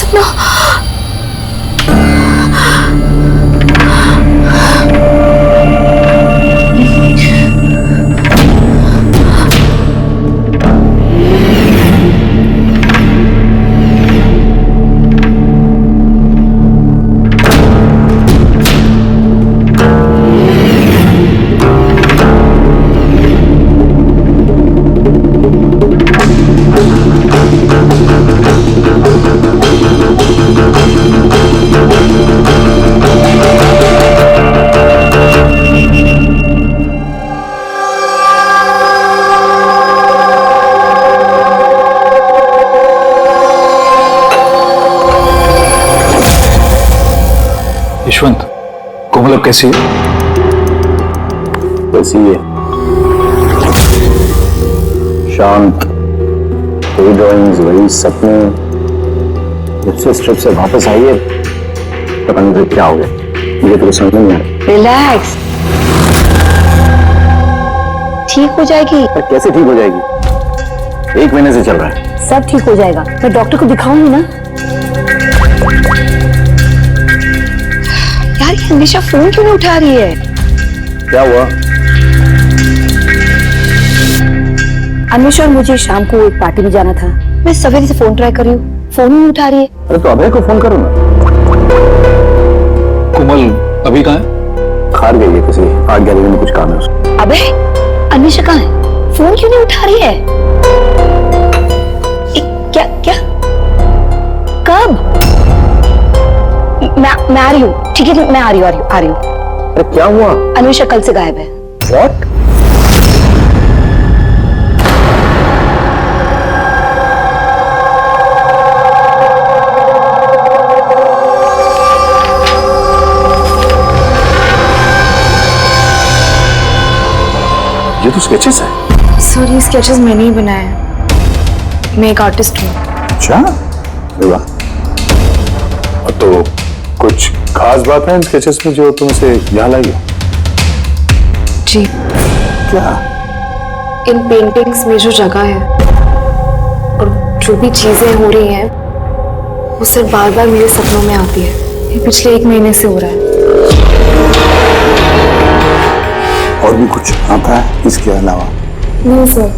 सपना। यशवंत, कोमल अब कैसी है? कैसी है? शांत, वही ड्राइंग्स, वही सपने। जब से स्ट्रिप से वापस आई है पता नहीं फिर क्या हो गया, मुझे तो समझ नहीं आ रहा। रिलैक्स, ठीक हो जाएगी। पर कैसे ठीक हो जाएगी? 1 महीने से चल रहा है। सब ठीक हो जाएगा, मैं डॉक्टर को दिखाऊंगी ना। यार ये हमेशा फोन क्यों नहीं उठा रही है? क्या हुआ? अमीश और मुझे शाम को एक पार्टी में जाना था। मैं सवेरे से फोन ट्राई कर रही हूँ, फोन ही नहीं उठा रही है। अरे तो अभय को फोन करो ना। कोमल अभी कहाँ है? खार गई है किसी आर्ट गैलरी में, कुछ काम है उसको। अबे अनीशा कहाँ है? फोन क्यों नहीं उठा रही है? क्या क्या कब? मैं आ रही हूँ, ठीक है मैं आ रही हूँ। अरे क्या हुआ? अनीशा कल से गायब है। What? ये तो स्केचेस है। सर ये स्केचेस मैंने ही बनाए हैं, मैं एक आर्टिस्ट हूँ। अच्छा, अरे वाह। तो कुछ खास बात है इन स्केचेस में जो तुम इसे यहाँ लाई हो? जी, क्या? इन पेंटिंग्स में जो जगह है और जो भी चीजें हो रही हैं वो सिर्फ बार बार मेरे सपनों में आती है। ये पिछले 1 महीने से हो रहा है। और भी कुछ आता है इसके अलावा? नहीं सर,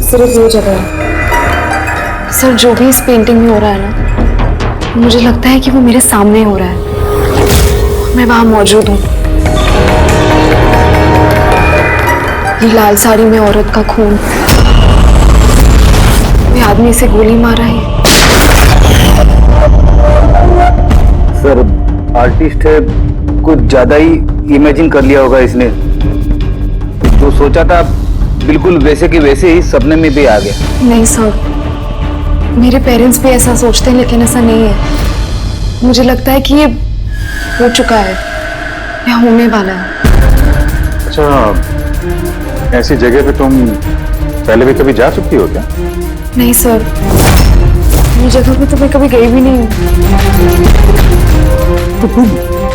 सिर्फ ये जगह है। सर जो भी इस पेंटिंग में हो रहा है ना, मुझे लगता है कि वो मेरे सामने हो रहा है, मैं वहां मौजूद हूँ। ये लाल साड़ी में औरत का खून, कोई आदमी से गोली मार रहा है। सर आर्टिस्ट है, कुछ ज्यादा ही इमेजिन कर लिया होगा इसने। जो सोचा था बिल्कुल वैसे के वैसे ही सपने में भी आ गया। नहीं सर, मेरे पेरेंट्स भी ऐसा सोचते हैं लेकिन ऐसा नहीं है। मुझे लगता है कि ये हो चुका है या होने वाला है। अच्छा, ऐसी जगह पे तुम पहले भी कभी जा चुकी हो क्या? नहीं सर, ये जगह पे तो मैं कभी गई भी नहीं हूँ। तो फिर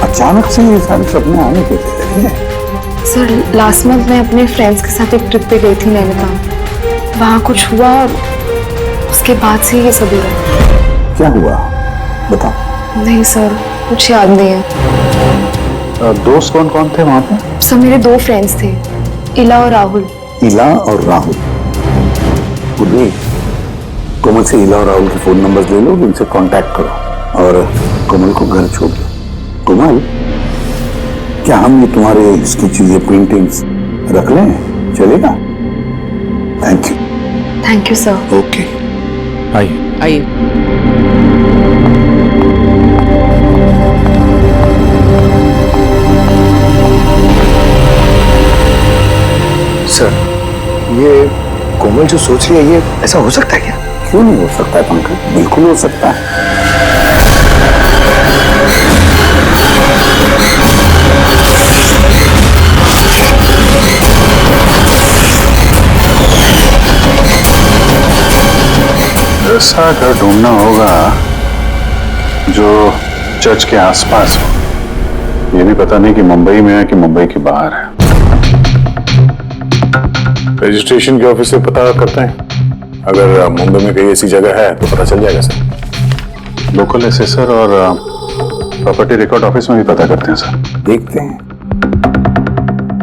अचानक से ये सारे सपने आने कैसे लगे? सर लास्ट मंथ मैं अपने फ्रेंड्स के साथ एक ट्रिप पे गई थी नैनीताल। वहाँ कुछ हुआ और उसके बाद से ये सब हो रहा है। क्या हुआ बताओ। नहीं सर, कुछ याद नहीं है। दोस्त कौन कौन थे वहां पे? सर मेरे 2 फ्रेंड्स थे, इला और राहुल। इला और राहुल? पूर्वी, कोमल से इला और राहुल के फोन नंबर्स ले लो, उनसे कांटेक्ट करो और कोमल को घर छोड़ दो। कोमल, क्या हम ये तुम्हारे इसकी चीजें पेंटिंग्स रख लें? चलेगा? Thank you. Thank you sir. Okay, आइए। सर ये कोमल जो सोच रही है ये ऐसा हो सकता है क्या? क्यों नहीं हो सकता है पंकज, बिल्कुल हो सकता है। ऐसा घर ढूंढना होगा जो चर्च के आसपास हो। ये भी पता नहीं कि मुंबई में है कि मुंबई के बाहर है। रजिस्ट्रेशन के ऑफिस से पता करते हैं, अगर मुंबई में कहीं ऐसी जगह है तो पता चल जाएगा सर। लोकल एसेसर और प्रॉपर्टी रिकॉर्ड ऑफिस में भी पता करते हैं सर। देखते हैं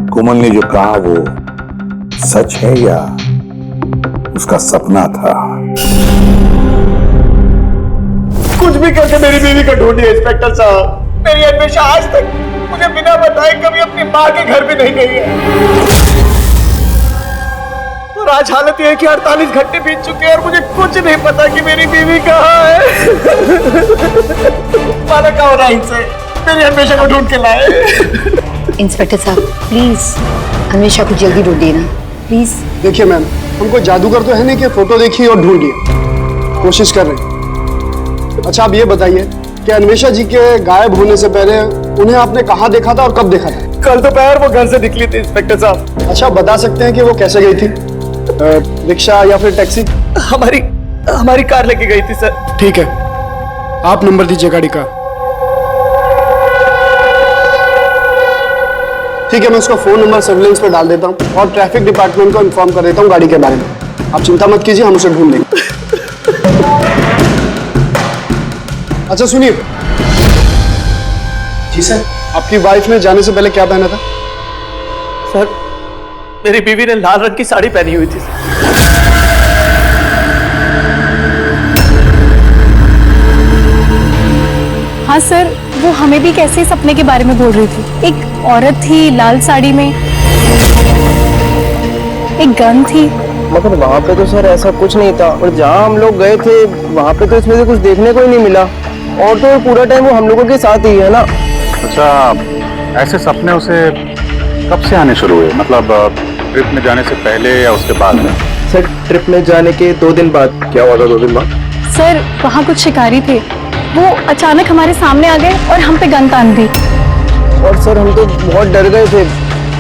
कोमल ने जो कहा वो सच है या उसका सपना था। कुछ भी करके मेरी बीवी को ढूंढिए इंस्पेक्टर साहब। मेरी अन्वेषा आज तक मुझे बिना बताए कभी अपनी माँ के घर भी नहीं गई है, और आज हालत यह है कि 48 घंटे बीत चुके हैं और मुझे कुछ नहीं पता कि मेरी बीवी कहाँ है। माना क्या हो रहा है इनसे? मेरी अन्वेषा को ढूंढ के लाए। इंस्पेक्टर साहब प्लीज अन्वेषा को जल्दी ढूंढिए ना प्लीज। देखिए मैम, हमको जादूगर तो है नहीं कि फोटो देखी और ढूंढ लिया, कोशिश कर रहे हैं। अच्छा आप ये बताइए कि अन्वेषा जी के गायब होने से पहले उन्हें आपने कहाँ देखा था और कब देखा था? कल दोपहर वो घर से निकली थी इंस्पेक्टर साहब। अच्छा आप बता सकते हैं कि वो कैसे गई थी, रिक्शा या फिर टैक्सी? हमारी कार लेके गई थी सर। ठीक है, आप नंबर दीजिए गाड़ी का। ठीक है, मैं उसका फोन नंबर सर्विलेंस पे डाल देता हूँ और ट्रैफिक डिपार्टमेंट को इन्फॉर्म कर देता हूँ गाड़ी के बारे में। आप चिंता मत कीजिए, हम उसे ढूंढ लेंगे। अच्छा सुनिए। जी सर। आपकी वाइफ ने जाने से पहले क्या पहना था? सर मेरी बीवी ने लाल रंग की साड़ी पहनी हुई थी। हाँ सर, वो हमें भी कैसे सपने के बारे में बोल रही थी। एक औरत थी लाल साड़ी में, एक गन थी। मगर वहाँ पे तो सर ऐसा कुछ नहीं था, और जहाँ हम लोग गए थे वहाँ पे तो इसमें से कुछ देखने को ही नहीं मिला, और तो पूरा टाइम वो हम लोगों के साथ ही है ना। अच्छा, ऐसे सपने उसे कब से आने शुरू हुए? मतलब ट्रिप में जाने से पहले या उसके बाद में? सर ट्रिप में जाने के 2 दिन बाद। क्या हुआ था 2 दिन बाद? सर वहाँ कुछ शिकारी थे, वो अचानक हमारे सामने आ गए और हम पे गन तान दी। और सर हम तो बहुत डर गए थे,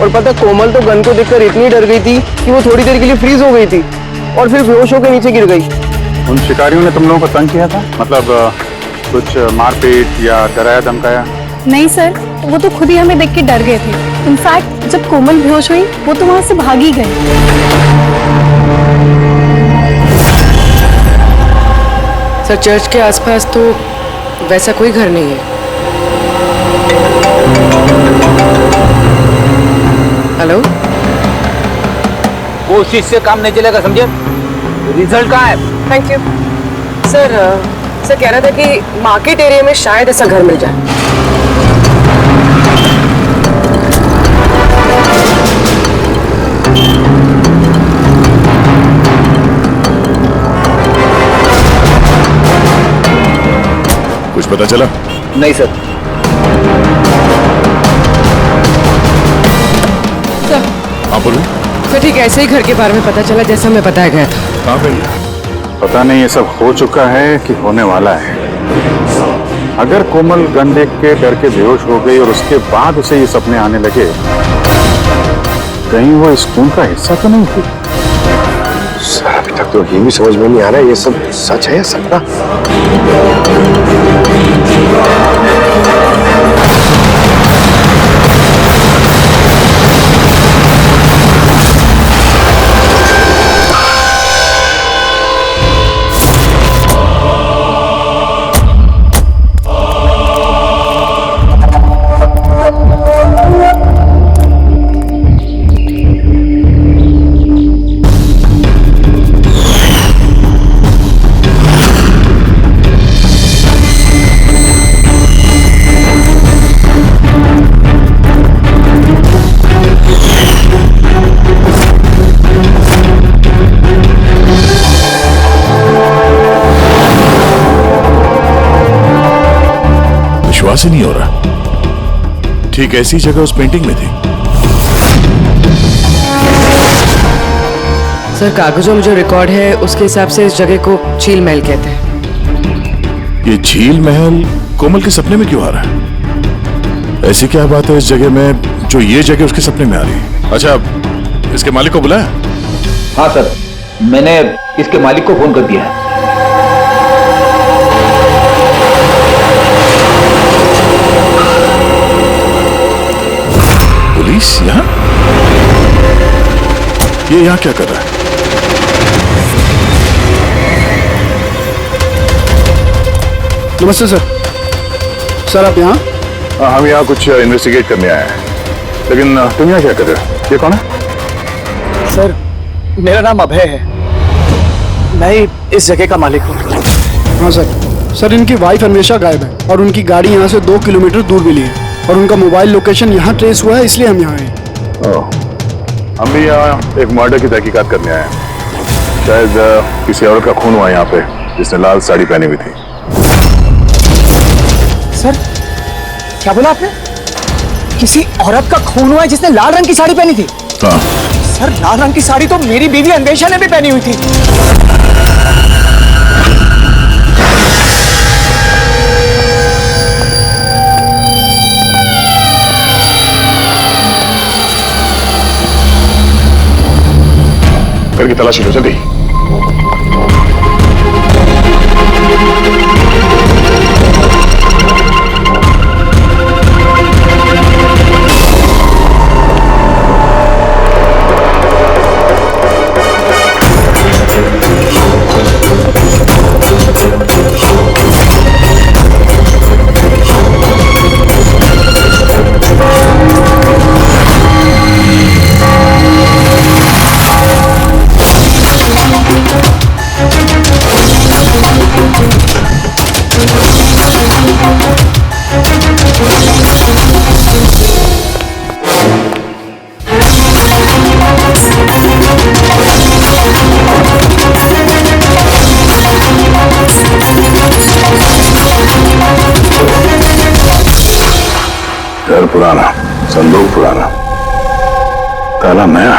और पता कोमल तो गन को देखकर इतनी डर गई थी कि वो थोड़ी देर के लिए फ्रीज हो गई थी और फिर बेहोश होकर नीचे गिर गई। उन शिकारियों ने तुम लोगों को तंग किया था? मतलब कुछ मारपीट या डराया धमकाया? नहीं सर, वो तो खुद ही हमें देख के डर गए थे। इनफैक्ट जब कोमल बेहोश हुई वो तो वहां से भाग ही गई। सर चर्च के आसपास तो वैसा कोई घर नहीं है। हेलो, कोशिश से काम नहीं चलेगा, समझे? रिजल्ट कहाँ है? Thank you sir. सर कह रहा था कि मार्केट एरिया में शायद ऐसा घर मिल जाए। कुछ पता चला? नहीं सर। हाँ बोलो। सर ठीक ऐसे ही घर के बारे में पता चला जैसा मैं बताया गया था। कहाँ पे? पता नहीं ये सब हो चुका है कि होने वाला है। अगर कोमल गन देख के डर के बेहोश हो गई और उसके बाद उसे ये सपने आने लगे, कहीं वो इस खून का हिस्सा तो नहीं थी? सर अभी तक तो ये भी समझ में नहीं आ रहा है, ये सब सच है या सपना? विश्वास ही नहीं हो रहा। ठीक ऐसी जगह उस पेंटिंग में थी। सर कागजों में जो रिकॉर्ड है उसके हिसाब से इस जगह को झील महल कहते हैं। ये झील महल कोमल के सपने में क्यों आ रहा है? ऐसी क्या बात है इस जगह में जो ये जगह उसके सपने में आ रही है? अच्छा, इसके मालिक को बुलाया? हाँ सर, मैंने इसके मालिक को फोन कर दिया है। पुलिस यहाँ? ये यहाँ क्या कर रहा है? नमस्ते सर। सर आप यहाँ? हम यहाँ कुछ इन्वेस्टिगेट करने आए हैं, लेकिन तुम यहाँ क्या कर रहे हो? ये कौन है? सर मेरा नाम अभय है, मैं ही इस जगह का मालिक हूँ। हाँ सर। सर इनकी वाइफ अन्वेषा गायब है और उनकी गाड़ी यहाँ से 2 किलोमीटर दूर मिली है और उनका मोबाइल लोकेशन यहाँ ट्रेस हुआ है, इसलिए हम यहाँ आए। हम भी यहाँ एक मर्डर की तहकीकात करने आए हैं। शायद किसी औरत का खून हुआ यहाँ पे जिसने लाल साड़ी पहनी हुई थी। सर क्या बोला आपने? किसी औरत का खून हुआ है जिसने लाल रंग की साड़ी पहनी थी? हाँ। सर लाल रंग की साड़ी तो मेरी बीवी अन्वेषा ने भी पहनी हुई थी। घर की तलाशी लो जल्दी। घर पुराना, संदूक पुराना, ताला नया।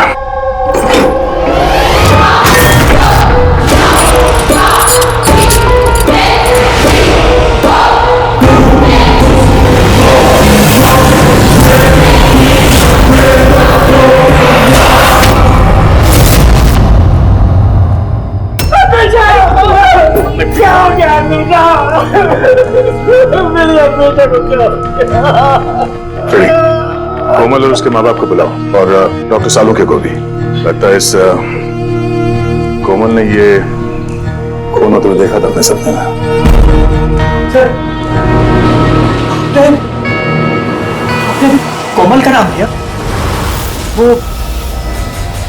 क्या हो गया अन्वेषा? मेरी अन्वेषा को क्या हो गया? कोमल और उसके माँ बाप को बुलाओ और डॉक्टर सालुके को भी। लगता है इस कोमल ने ये खून होते हुए देखा था अपने सपने में। सर कोमल का नाम लिया? वो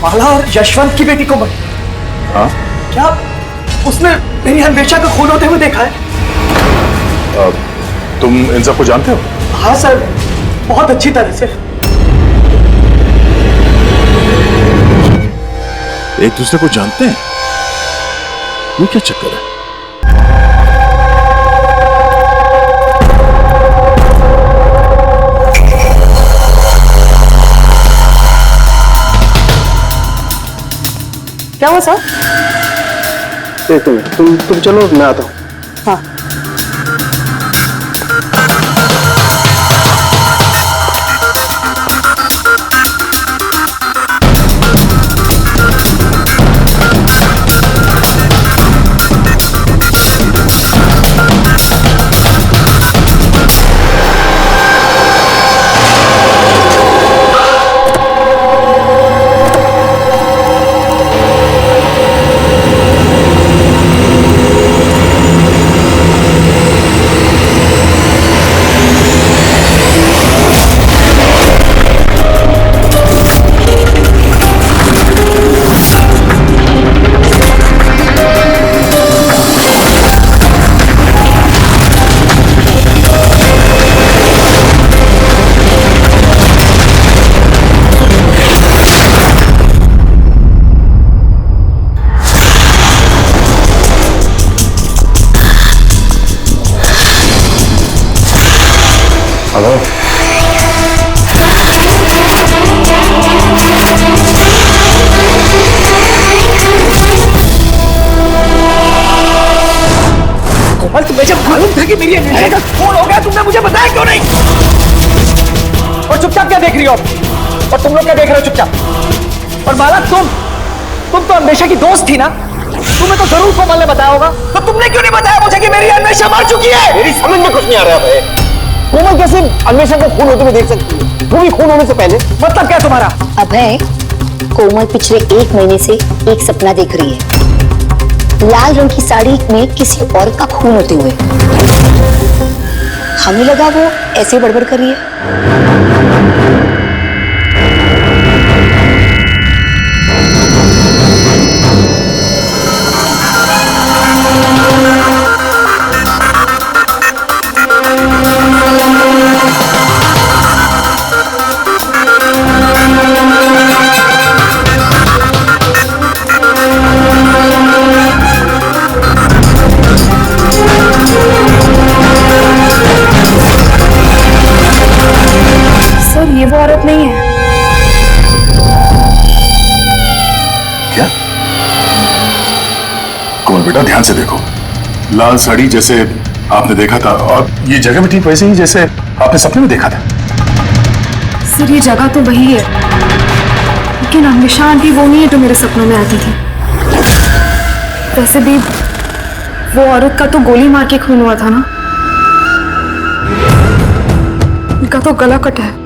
माला और यशवंत की बेटी कोमल? हाँ। क्या उसने मेरी अन्वेषा का खून होते हुए देखा है? तुम इन सबको जानते हो? हाँ सर, बहुत अच्छी तरह से। एक दूसरे को जानते हैं? ये क्या चक्कर है? क्या हुआ सर? एक मिनट, तुम चलो, मैं आता हूँ। हाँ। हेलो। कोमल तुम्हें जब मालूम था कि मेरी अन्वेषा का खून हो गया, तुमने मुझे बताया क्यों नहीं? और चुपचाप क्या देख रही हो? और तुम लोग क्या देख रहे हो चुपचाप? और माला तुम तो अन्वेषा की दोस्त थी ना? तुम्हें तो जरूर कोमल ने बताया होगा, तो तुमने क्यों नहीं बताया मुझे कि मेरी अन्वेषा मर चुकी है? मेरी समझ में कुछ नहीं आ रहा है। कोमल कैसे अन्वेषा को खून होते हुए देख सकती है, वो भी खून होने से पहले? मतलब क्या तुम्हारा? अभय, कोमल पिछले 1 महीने से एक सपना देख रही है। लाल रंग की साड़ी में किसी औरत का खून होते हुए। हमें लगा वो ऐसे बड़बड़ कर रही है। सर ये वो औरत नहीं है। क्या? कोमल बेटा ध्यान से देखो, लाल साड़ी जैसे आपने देखा था और ये जगह भी ठीक वैसे ही जैसे आपने सपने में देखा था। सर ये जगह तो वही है, लेकिन अन्वेषा आंटी वो नहीं है जो मेरे सपनों में आती थी। वैसे भी वो औरत का तो गोली मार के खून हुआ था ना, उनका तो गला कटा है।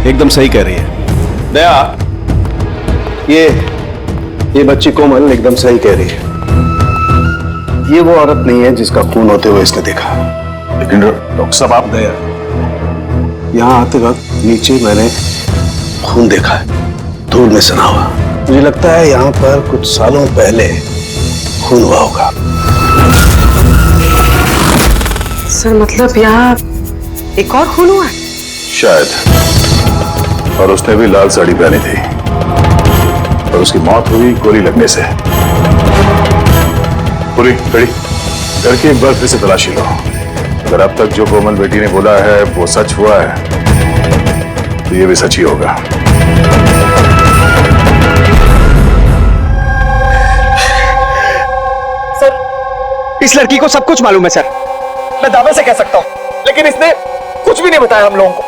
एकदम सही कह रही है दया, ये बच्ची कोमल एकदम सही कह रही है। ये वो औरत नहीं है जिसका खून होते हुए इसने देखा। लेकिन डॉक्टर साहब आप दया, यहाँ आते वक्त नीचे मैंने खून देखा है, धूल में सना हुआ। मुझे लगता है यहाँ पर कुछ सालों पहले खून हुआ होगा। सर मतलब यहाँ एक और खून हुआ है? शायद, और उसने भी लाल साड़ी पहनी थी और उसकी मौत हुई गोली लगने से। पूरी घड़ी करके एक बार फिर से तलाशी लो। अगर अब तक जो कोमल बेटी ने बोला है वो सच हुआ है तो ये भी सच ही होगा। सर इस लड़की को सब कुछ मालूम है सर, मैं दावे से कह सकता हूँ, लेकिन इसने कुछ भी नहीं बताया हम लोगों को।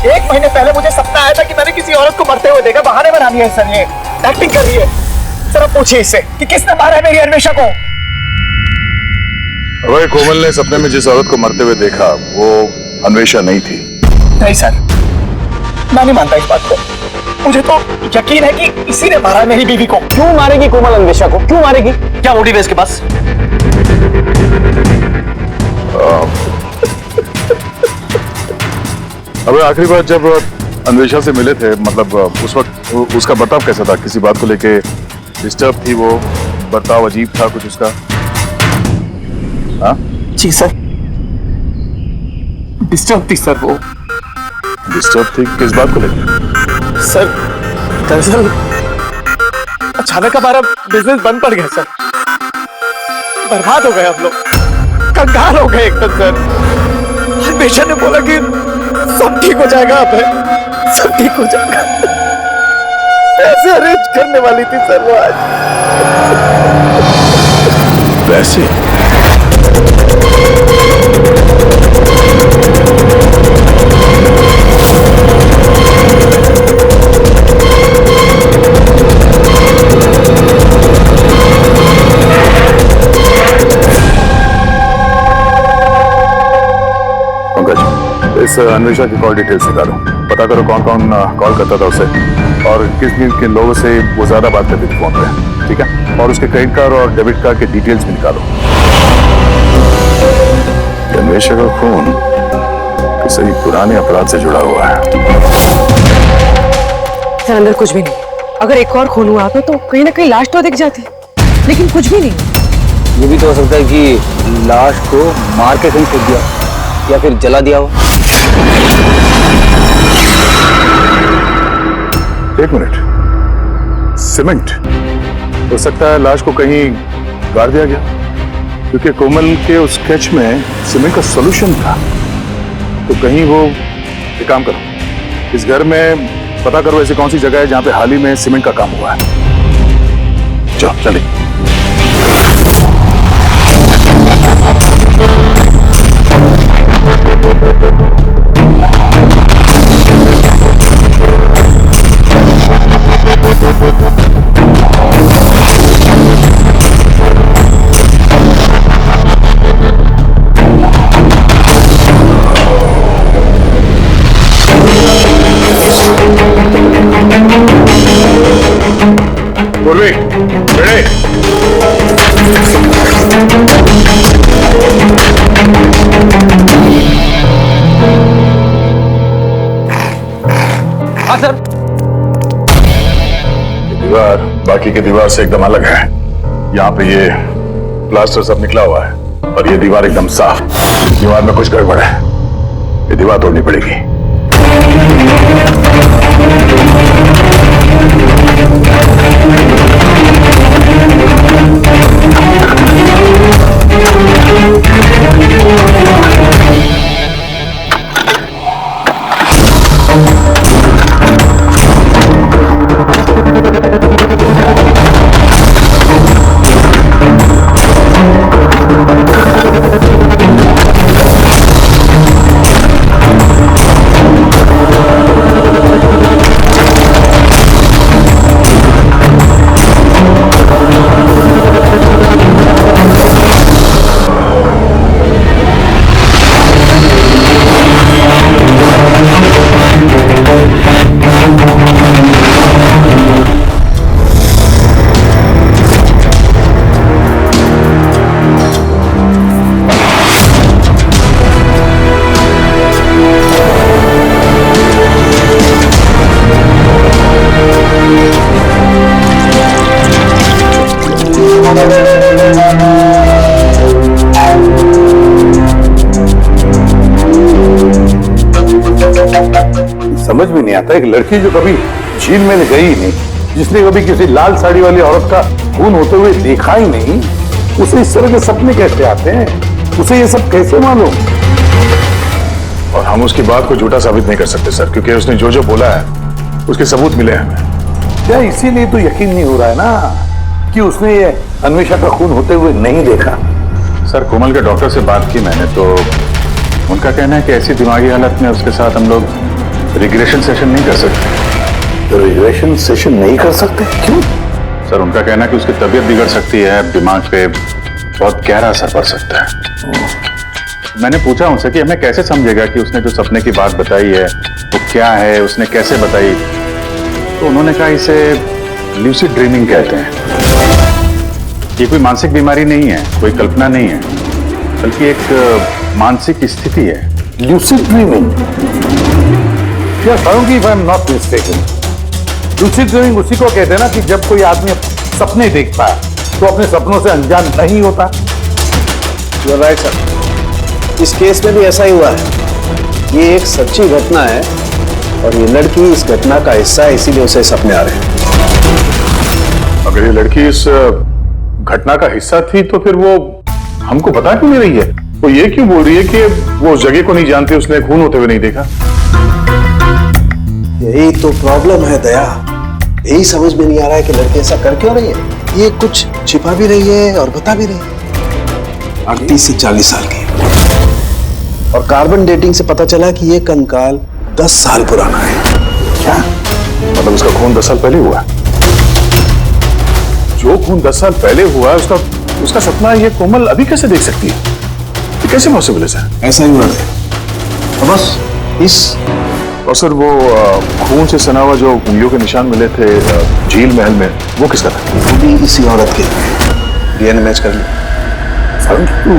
1 महीने पहले मुझे सपना आया था कि मैंने किसी औरत को मरते हुए देखा। बहाने बना दिया है सर, ये एक्टिंग कर रही है। सर अब पूछिए इससे कि किसने मारा है मेरी अन्वेषा को। अरे कोमल ने सपने में जिस औरत को मरते हुए देखा वो अन्वेषा नहीं थी। नहीं सर, मैं नहीं मानता इस बात को। मुझे तो यकीन है कि इसी ने मारा है मेरी बीवी को। क्यों मारेगी कोमल अन्वेषा को, क्यों मारेगी? क्या मोटिव है इसके पास? अबे आखिरी बार जब अन्वेषा से मिले थे, मतलब उस वक्त उसका बर्ताव कैसा था? किसी बात को लेके डिस्टर्ब थी वो? बर्ताव अजीब था कुछ उसका? हाँ जी सर, डिस्टर्ब थी सर वो। डिस्टर्ब थी किस बात को लेके? सर दरअसल अचानक हमारा बिजनेस बंद पड़ गया सर, बर्बाद हो गए हम लोग, कंगाल हो गए एकदम सर। अन्वेषा ने बोला कि सब ठीक हो जाएगा, अब सब ठीक हो जाएगा। पैसे अरेंज करने वाली थी सर वो आज। पैसे? इस अन्वेषा की कॉल डिटेल्स निकालो, पता करो कौन कौन कॉल करता था उसे और किस किन लोगों से वो ज्यादा बात करती थी फोन पे, ठीक है? और उसके क्रेडिट कार्ड और डेबिट कार्ड के डिटेल्स भी निकालो। अन्वेषा का खून किसी पुराने अपराध से जुड़ा हुआ है। सर अंदर कुछ भी नहीं। अगर एक और खून हुआ तो कहीं ना कहीं लाश तो दिख जाती, लेकिन कुछ भी नहीं। ये भी तो हो सकता है कि लाश को मार के कहीं फेंक दिया या फिर जला दिया हो। एक मिनट, सीमेंट? हो सकता है लाश को कहीं गाड़ दिया गया, क्योंकि कोमल के उस स्केच में सीमेंट का सॉल्यूशन था। तो कहीं वो एक काम करो, इस घर में पता करो ऐसी कौन सी जगह है जहां पे हाल ही में सीमेंट का काम हुआ है। चलो चलिए। पूर्वी, रेडी? बाकी की दीवार से एकदम अलग है। यहाँ पे ये प्लास्टर सब निकला हुआ है और ये दीवार एकदम साफ। दीवार में कुछ गड़बड़ है, ये दीवार तोड़नी पड़ेगी। समझ में नहीं आता, एक लड़की जो कभी झील में गई ही नहीं, जिसने कभी किसी लाल साड़ी वाली औरत का खून होते हुए देखा ही नहीं, उसे इस तरह के सपने कैसे आते हैं? उसे ये सब कैसे मालूम? और हम उसकी बात को झूठा साबित नहीं कर सकते सर, क्योंकि उसने जो जो बोला है उसके सबूत मिले हैं हमें। क्या इसीलिए तो यकीन नहीं हो रहा है ना कि उसने ये अन्वेषा का खून होते हुए नहीं देखा? सर, कोमल के डॉक्टर से बात की मैंने, तो उनका कहना है कि ऐसी दिमागी हालत में उसके साथ हम लोग रिग्रेशन सेशन नहीं कर सकते। तो रिग्रेशन सेशन नहीं कर सकते? क्यों? सर, उनका कहना है कि उसकी तबीयत बिगड़ सकती है, दिमाग पे बहुत गहरा असर पड़ सकता है। मैंने पूछा उनसे कि हमें कैसे समझेगा कि उसने जो सपने की बात बताई है वो क्या है, उसने कैसे बताई, तो उन्होंने कहा इसे ल्यूसिड ड्रीमिंग कहते हैं। ये कोई मानसिक बीमारी नहीं है, कोई कल्पना नहीं है, बल्कि एक मानसिक स्थिति है। Lucid dreaming? Yes, if I'm not mistaken, lucid dreaming उसी को कहते हैं ना कि जब कोई आदमी सपने देखता है तो अपने सपनों से अनजान नहीं होता। You're right, sir. इस केस में भी ऐसा ही हुआ है। ये एक सच्ची घटना है और ये लड़की इस घटना का हिस्सा है, इसीलिए उसे सपने आ रहे हैं। अगर ये लड़की इस घटना का हिस्सा थी तो फिर वो हमको बता क्यों नहीं रही है? वो ये क्यों बोल रही है कि वो उस जगह को नहीं जानती, उसने खून होते हुए नहीं देखा? यही तो प्रॉब्लम है दया। यही समझ में नहीं आ रहा है कि लड़की ऐसा कर क्यों रही है। ये कुछ छिपा भी रही है और बता भी रही है। 38 से 40 साल की और कार्बन डेटिंग से पता चला कि ये कंकाल 10 साल पुराना है। क्या मतलब उसका खून 10 साल पहले हुआ? जो खून 10 साल पहले हुआ उसका सपना ये कोमल अभी कैसे देख सकती है? ये कैसे पॉसिबल है सर? ऐसा ही हुआ है। तो बस इस और सर वो खून से सना हुआ जो उंगलियों के निशान मिले थे झील महल में, वो किसका था? वो भी इसी औरत के। डीएनए मैच कर लिया। तू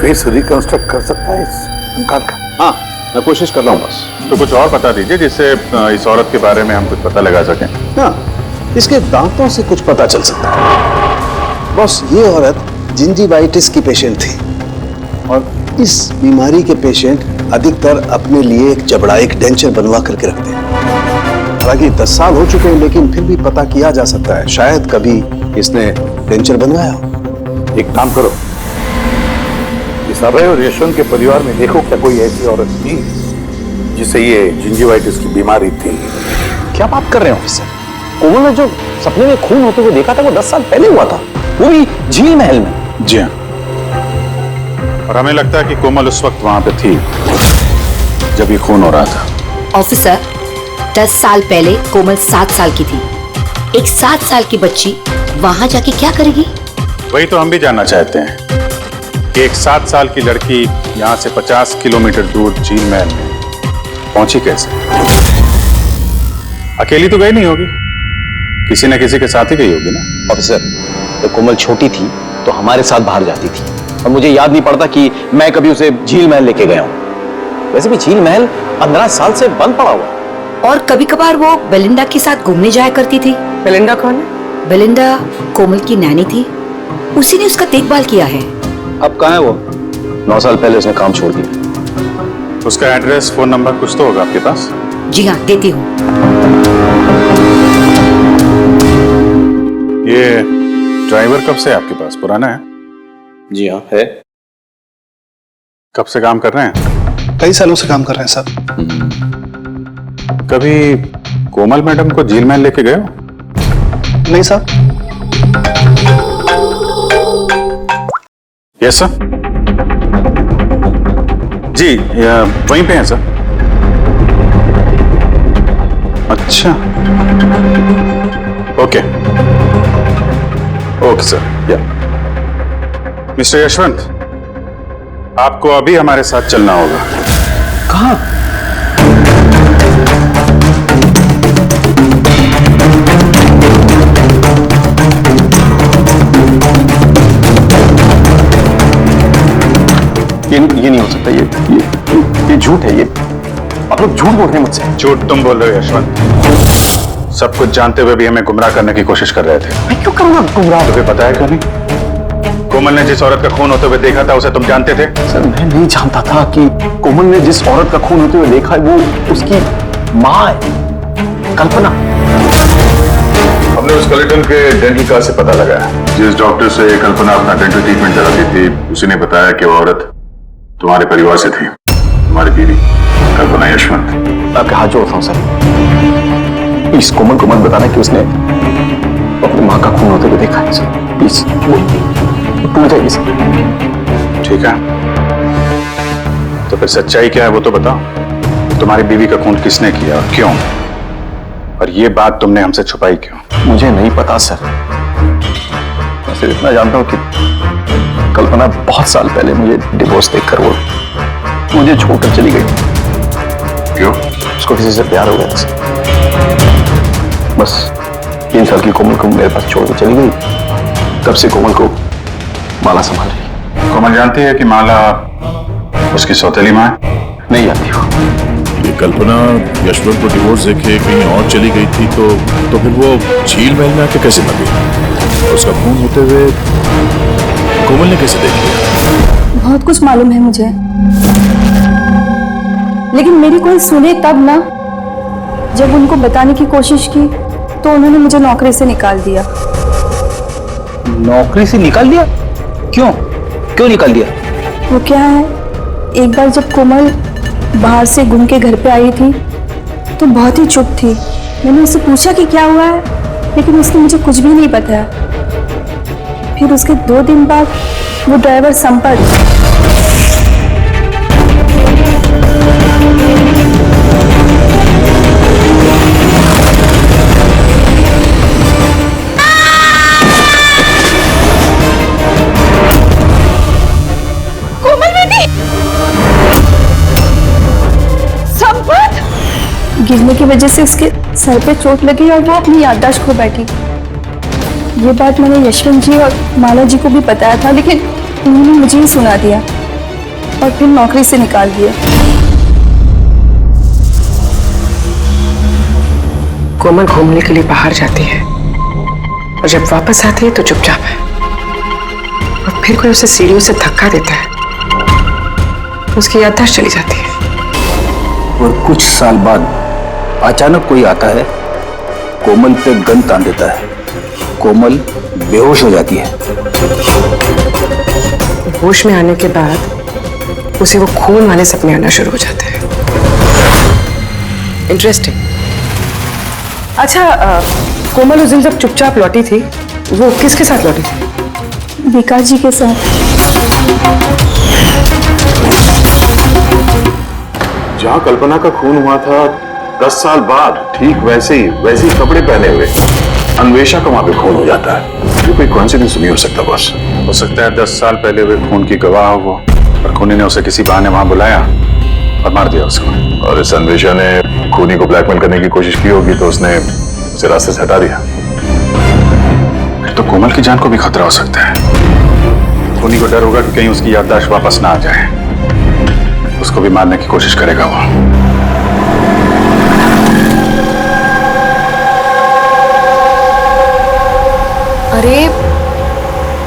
फेस रिकंस्ट्रक्ट कर सकता है इस कंकाल का? हाँ, मैं कोशिश कर रहा हूँ बस। तो कुछ और बता दीजिए जिससे इस औरत के बारे में हम कुछ पता लगा सकें। हाँ, इसके दांतों से कुछ पता चल सकता है। बस ये औरत जिंजीवाइटिस की पेशेंट थी और इस बीमारी के पेशेंट अधिकतर अपने लिए एक जबड़ा, एक डेंचर बनवा करके रखते हैं। हालांकि 10 साल हो चुके हैं लेकिन फिर भी पता किया जा सकता है, शायद कभी इसने डेंचर बनवाया हो। एक काम करो, इस अभय और यशवंत के परिवार में देखो क्या कोई ऐसी औरत थी जिसे ये जिंजीवाइटिस की बीमारी थी। क्या बात कर रहे हो ऑफिसर? कोमल ने जो सपने में खून होते हुए देखा था वो 10 साल पहले हुआ था, वो भी झील महल में। जी हाँ, और हमें लगता है कि कोमल उस वक्त वहां पे थी जब ये खून हो रहा था। ऑफिसर, 10 साल पहले कोमल 7 साल की थी। एक 7 साल की बच्ची वहां जाके क्या करेगी? वही तो हम भी जानना चाहते हैं कि एक 7 साल की लड़की यहाँ से 50 किलोमीटर दूर झील महल में पहुंची कैसे? अकेली तो गई नहीं होगी, किसी न किसी के साथ ही गई होगी ना। ऑफिसर, जब कोमल छोटी थी तो हमारे साथ बाहर जाती थी और मुझे याद नहीं पड़ता कि मैं कभी उसे झील महल लेके गया हूँ। वैसे भी झील महल 15 साल से बंद पड़ा हुआ। और कभी कभार वो बेलिंडा के साथ घूमने जाया करती थी। बेलिंडा कौन है? बेलिंडा कोमल की नैनी थी, उसी ने उसका देखभाल किया है। अब कहाँ है वो? 9 साल पहले उसने काम छोड़ दिया। उसका एड्रेस, फोन नंबर कुछ तो होगा आपके पास? जी हाँ, देती हूँ। ये ड्राइवर कब से आपके पास? पुराना है? जी हाँ, है। कब से काम कर रहे हैं? कई सालों से काम कर रहे हैं साहब। कभी कोमल मैडम को झील महल लेके गए हो? नहीं साहब। Yes sir. जी वहीं पे हैं सर। अच्छा, ओके ओके सर। या मिस्टर यशवंत, आपको अभी हमारे साथ चलना होगा। कहाँ? ये नहीं हो सकता। ये झूठ है। ये आप लोग झूठ बोल रहे हैं मुझसे। झूठ तुम बोल रहे हो यशवंत। सब कुछ जानते हुए भी हमें गुमराह करने की कोशिश कर रहे थे। मैं क्यों करूंगा गुमराह? तुम्हें पता है क्यों नहीं? कोमल ने जिस औरत का खून होते हुए देखा था, उसे तुम जानते थे? सर, मैं नहीं जानता था कि कोमल ने जिस औरत का खून होते हुए देखा है वो उसकी माँ है, कल्पना। हमने उस कलेक्टर के डेंटल कार्ड से पता लगाया। जिस डॉक्टर से कल्पना अपना डेंटल ट्रीटमेंट कराती थी, उसी ने बताया कि वो औरत तुम्हारे परिवार से थी, तुम्हारी बीवी कल्पना यशवंत। आपके हाथ जोड़ता हूँ सर, प्लीज कोमल को मत बताना कि उसने अपनी माँ का खून होते हुए देखा है सर। प्लीज भूल जाइए सर। ठीक है, तो फिर सच्चाई क्या है वो तो बताओ। तुम्हारी बीवी का खून किसने किया और क्यों? और ये बात तुमने हमसे छुपाई क्यों? मुझे नहीं पता सर। मैं सिर्फ इतना जानता हूँ कि कल्पना बहुत साल पहले मुझे डिवोर्स देकर वो मुझे छोड़कर चली गई। क्यों? उसको किसी से प्यार हो गया सर। बस 3 साल की कोमल को मेरे पास छोड़ के चली गई। तब से कोमल को माला संभाल रही। कोमल जानती है कि माला उसकी सौतेली माँ है? नहीं जानती हो। ये कल्पना यशवंत को डिवोर्स देके कहीं और चली गई थी, तो फिर वो झील महल में आके कैसे मर गई? उसका खून होते हुए कोमल ने कैसे देख लिया? बहुत कुछ मालूम है मुझे, लेकिन मेरी कोई सुने तब ना। जब उनको बताने की कोशिश की तो उन्होंने मुझे नौकरी से निकाल दिया। नौकरी से निकाल दिया? क्यों निकाल दिया? वो क्या है, एक बार जब कोमल बाहर से घूम के घर पे आई थी तो बहुत ही चुप थी। मैंने उससे पूछा कि क्या हुआ है, लेकिन उसने मुझे कुछ भी नहीं बताया। फिर उसके 2 दिन बाद वो ड्राइवर संपत गिरने की वजह से उसके सर पे चोट लगी और वो अपनी याददाश्त खो बैठी। ये बात मैंने यशवंत जी और माला जी को भी बताया था, लेकिन उन्होंने मुझे ही सुना दिया और फिर नौकरी से निकाल दिया। कोमल घूमने के लिए बाहर जाती है और जब वापस आती है तो चुपचाप है, और फिर कोई उसे सीढ़ियों से धक्का देता है, उसकी याददाश्त चली जाती है। और कुछ साल बाद अचानक कोई आता है, कोमल पे गन तान देता है, कोमल बेहोश हो जाती है। होश में आने के बाद उसे वो खून वाले सपने आना शुरू हो जाते हैं। इंटरेस्टिंग। अच्छा, कोमल उस दिन जब चुपचाप लौटी थी, वो किसके साथ लौटी थी? विकास जी के साथ। जहां कल्पना का खून हुआ था 10 साल बाद, ठीक वैसे ही कपड़े पहने हुए अन्वेषा का वहां पे खून हो जाता है। ये कोई कोइंसिडेंस नहीं हो सकता बॉस। हो सकता है 10 साल पहले हुए खून की गवाह हो वो, और खूनी ने उसे किसी बहाने वहां बुलाया और मार दिया उसको। और इस अन्वेषा ने खूनी को ब्लैकमेल करने की कोशिश की होगी, तो उसने उसे रास्ते से हटा दिया। फिर तो कोमल की जान को भी खतरा हो सकता है। खूनी को डर होगा कि कहीं उसकी याददाश्त वापस ना आ जाए, उसको भी मारने की कोशिश करेगा वो। अरे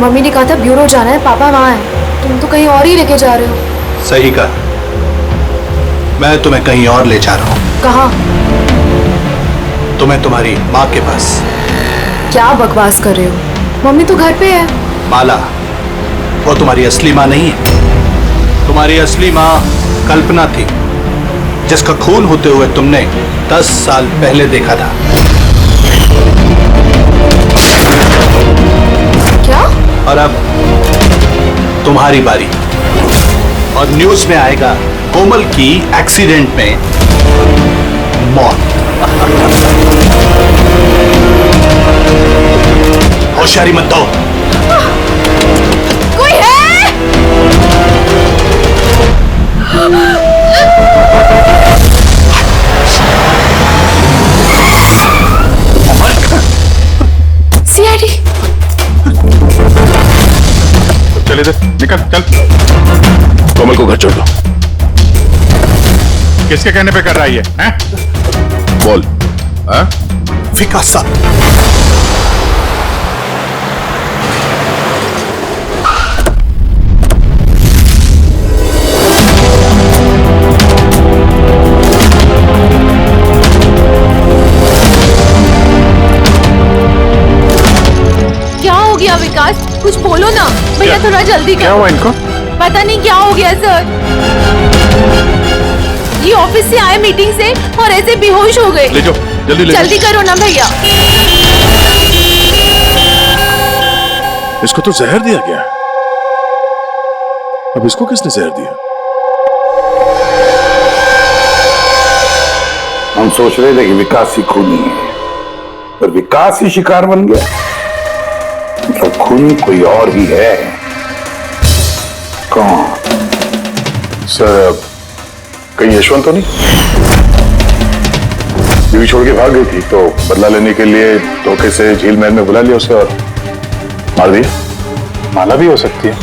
मम्मी ने कहा था ब्यूरो जाना है, पापा वहाँ है, तुम तो कहीं और ही लेके जा रहे हो। सही कहा, मैं तुम्हें कहीं और ले जा रहा हूँ। कहाँ? तुम्हें तुम्हारी माँ के पास। क्या बकवास कर रहे हो? मम्मी तो घर पे है। माला, वो तुम्हारी असली माँ नहीं है। तुम्हारी असली माँ कल्पना थी, जिसका खून होते हुए तुमने 10 साल पहले देखा था। क्या? और अब तुम्हारी बारी। और न्यूज में आएगा कोमल की एक्सीडेंट में मौत। होशियारी मत दो। कोई है? सीआईडी। चल इधर निकल, चल। कोमल को घर छोड़ दो। किसके कहने पे कर रहा है ये? हैं? बोल। हाँ? विकास साहब। क्या हो गया विकास? कुछ बोलो ना भैया, थोड़ा जल्दी क्या करो। हुआ इनको? पता नहीं क्या हो गया सर, ये ऑफिस से आए मीटिंग से और ऐसे बेहोश हो गए। ले जाओ, जल्दी ले जाओ। जल्दी करो ना भैया। इसको तो जहर दिया गया। अब इसको किसने जहर दिया? हम सोच रहे थे कि विकास ही खूनी है, पर विकास ही शिकार बन गया। मतलब खूनी कोई और ही है। कौन? सर, कहीं यशवंत तो नहीं? बीवी छोड़ के भाग गई थी, तो बदला लेने के लिए धोखे से झील महल में बुला लिया उसे और मार दिया। माला भी हो सकती है।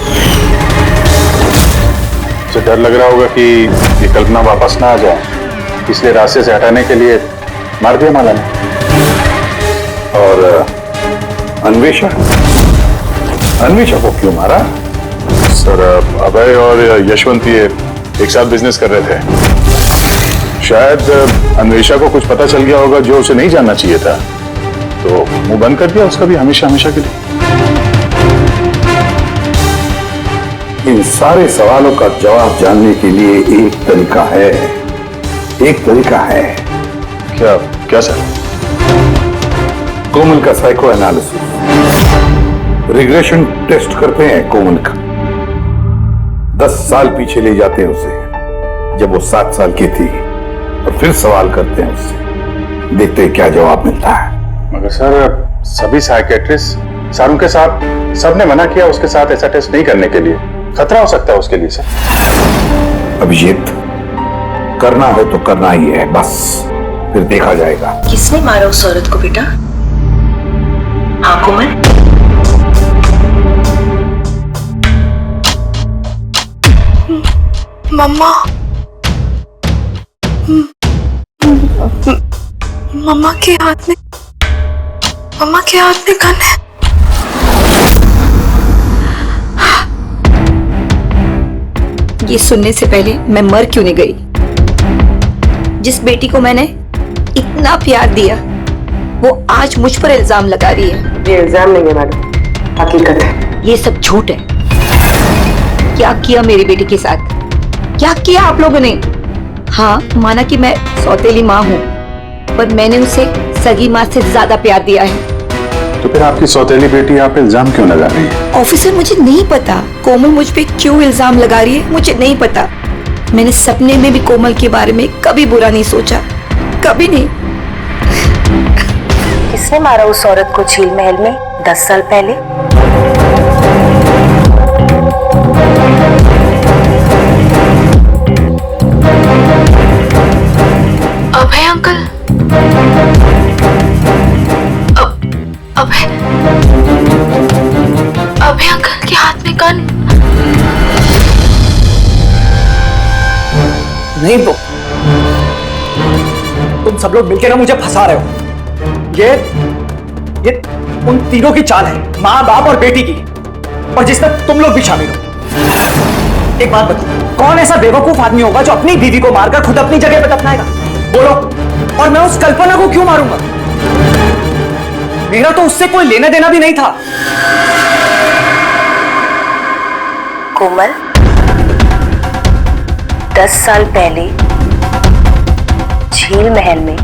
उसे डर लग रहा होगा कि ये कल्पना वापस ना आ जाए, इसलिए रास्ते से हटाने के लिए मार दिया माला ने। और अन्वेषा? अन्वेषा को क्यों मारा? सर, अभय और यशवंत ये एक साथ बिजनेस कर रहे थे। शायद अन्वेषा को कुछ पता चल गया होगा जो उसे नहीं जानना चाहिए था, तो मुंह बंद कर दिया उसका भी हमेशा हमेशा के लिए। इन सारे सवालों का जवाब जानने के लिए एक तरीका है। एक तरीका है। क्या क्या सर? कोमल का साइको एनालिसिस। रिग्रेशन टेस्ट करते हैं कोमल का। 10 साल पीछे ले जाते हैं उसे, जब वो 7 साल की थी, और फिर सवाल करते हैं उससे। देखते हैं क्या जवाब मिलता है। मगर सर, सभी साइकेट्रिस्ट सर उनके साथ सबने मना किया उसके साथ ऐसा टेस्ट नहीं करने के लिए। खतरा हो सकता है उसके लिए सर। अभिजीत, करना है तो करना ही है, बस फिर देखा जाएगा। किसने मारा उस औरत को बेटा? हाँ कोमल? मम्मा, मम्मा के हाथ में गन है। ये सुनने से पहले मैं मर क्यों नहीं गई? जिस बेटी को मैंने इतना प्यार दिया, वो आज मुझ पर इल्जाम लगा रही है। ये इल्जाम नहीं है मैडम, हकीकत है। ये सब झूठ है। क्या किया मेरी बेटी के साथ? क्या किया आप लोगों ने? हाँ, माना कि मैं सौतेली माँ हूँ, पर मैंने उसे सगी माँ से ज्यादा प्यार दिया है। तो फिर आपकी सौतेली बेटी आप इल्जाम क्यों लगा रही है? ऑफिसर, मुझे नहीं पता कोमल मुझ पे क्यों इल्जाम लगा रही है, मुझे नहीं पता। मैंने सपने में भी कोमल के बारे में कभी बुरा नहीं सोचा, कभी नहीं। किसने मारा उस औरत को झील महल में 10 साल पहले? अभय अंकल। अभय अंकल के हाथ में गन। नहीं तो तुम सब लोग मिलकर ना मुझे फंसा रहे हो। ये उन तीनों की चाल है, माँ बाप और बेटी की, और जिसमें तुम लोग भी शामिल हो। एक बात बताओ, कौन ऐसा बेवकूफ आदमी होगा जो अपनी बीवी को मारकर खुद अपनी जगह पर दफनाएगा? बोलो। और मैं उस कल्पना को क्यों मारूंगा? मेरा तो उससे कोई लेना देना भी नहीं था। कोमल, 10 साल पहले झील महल में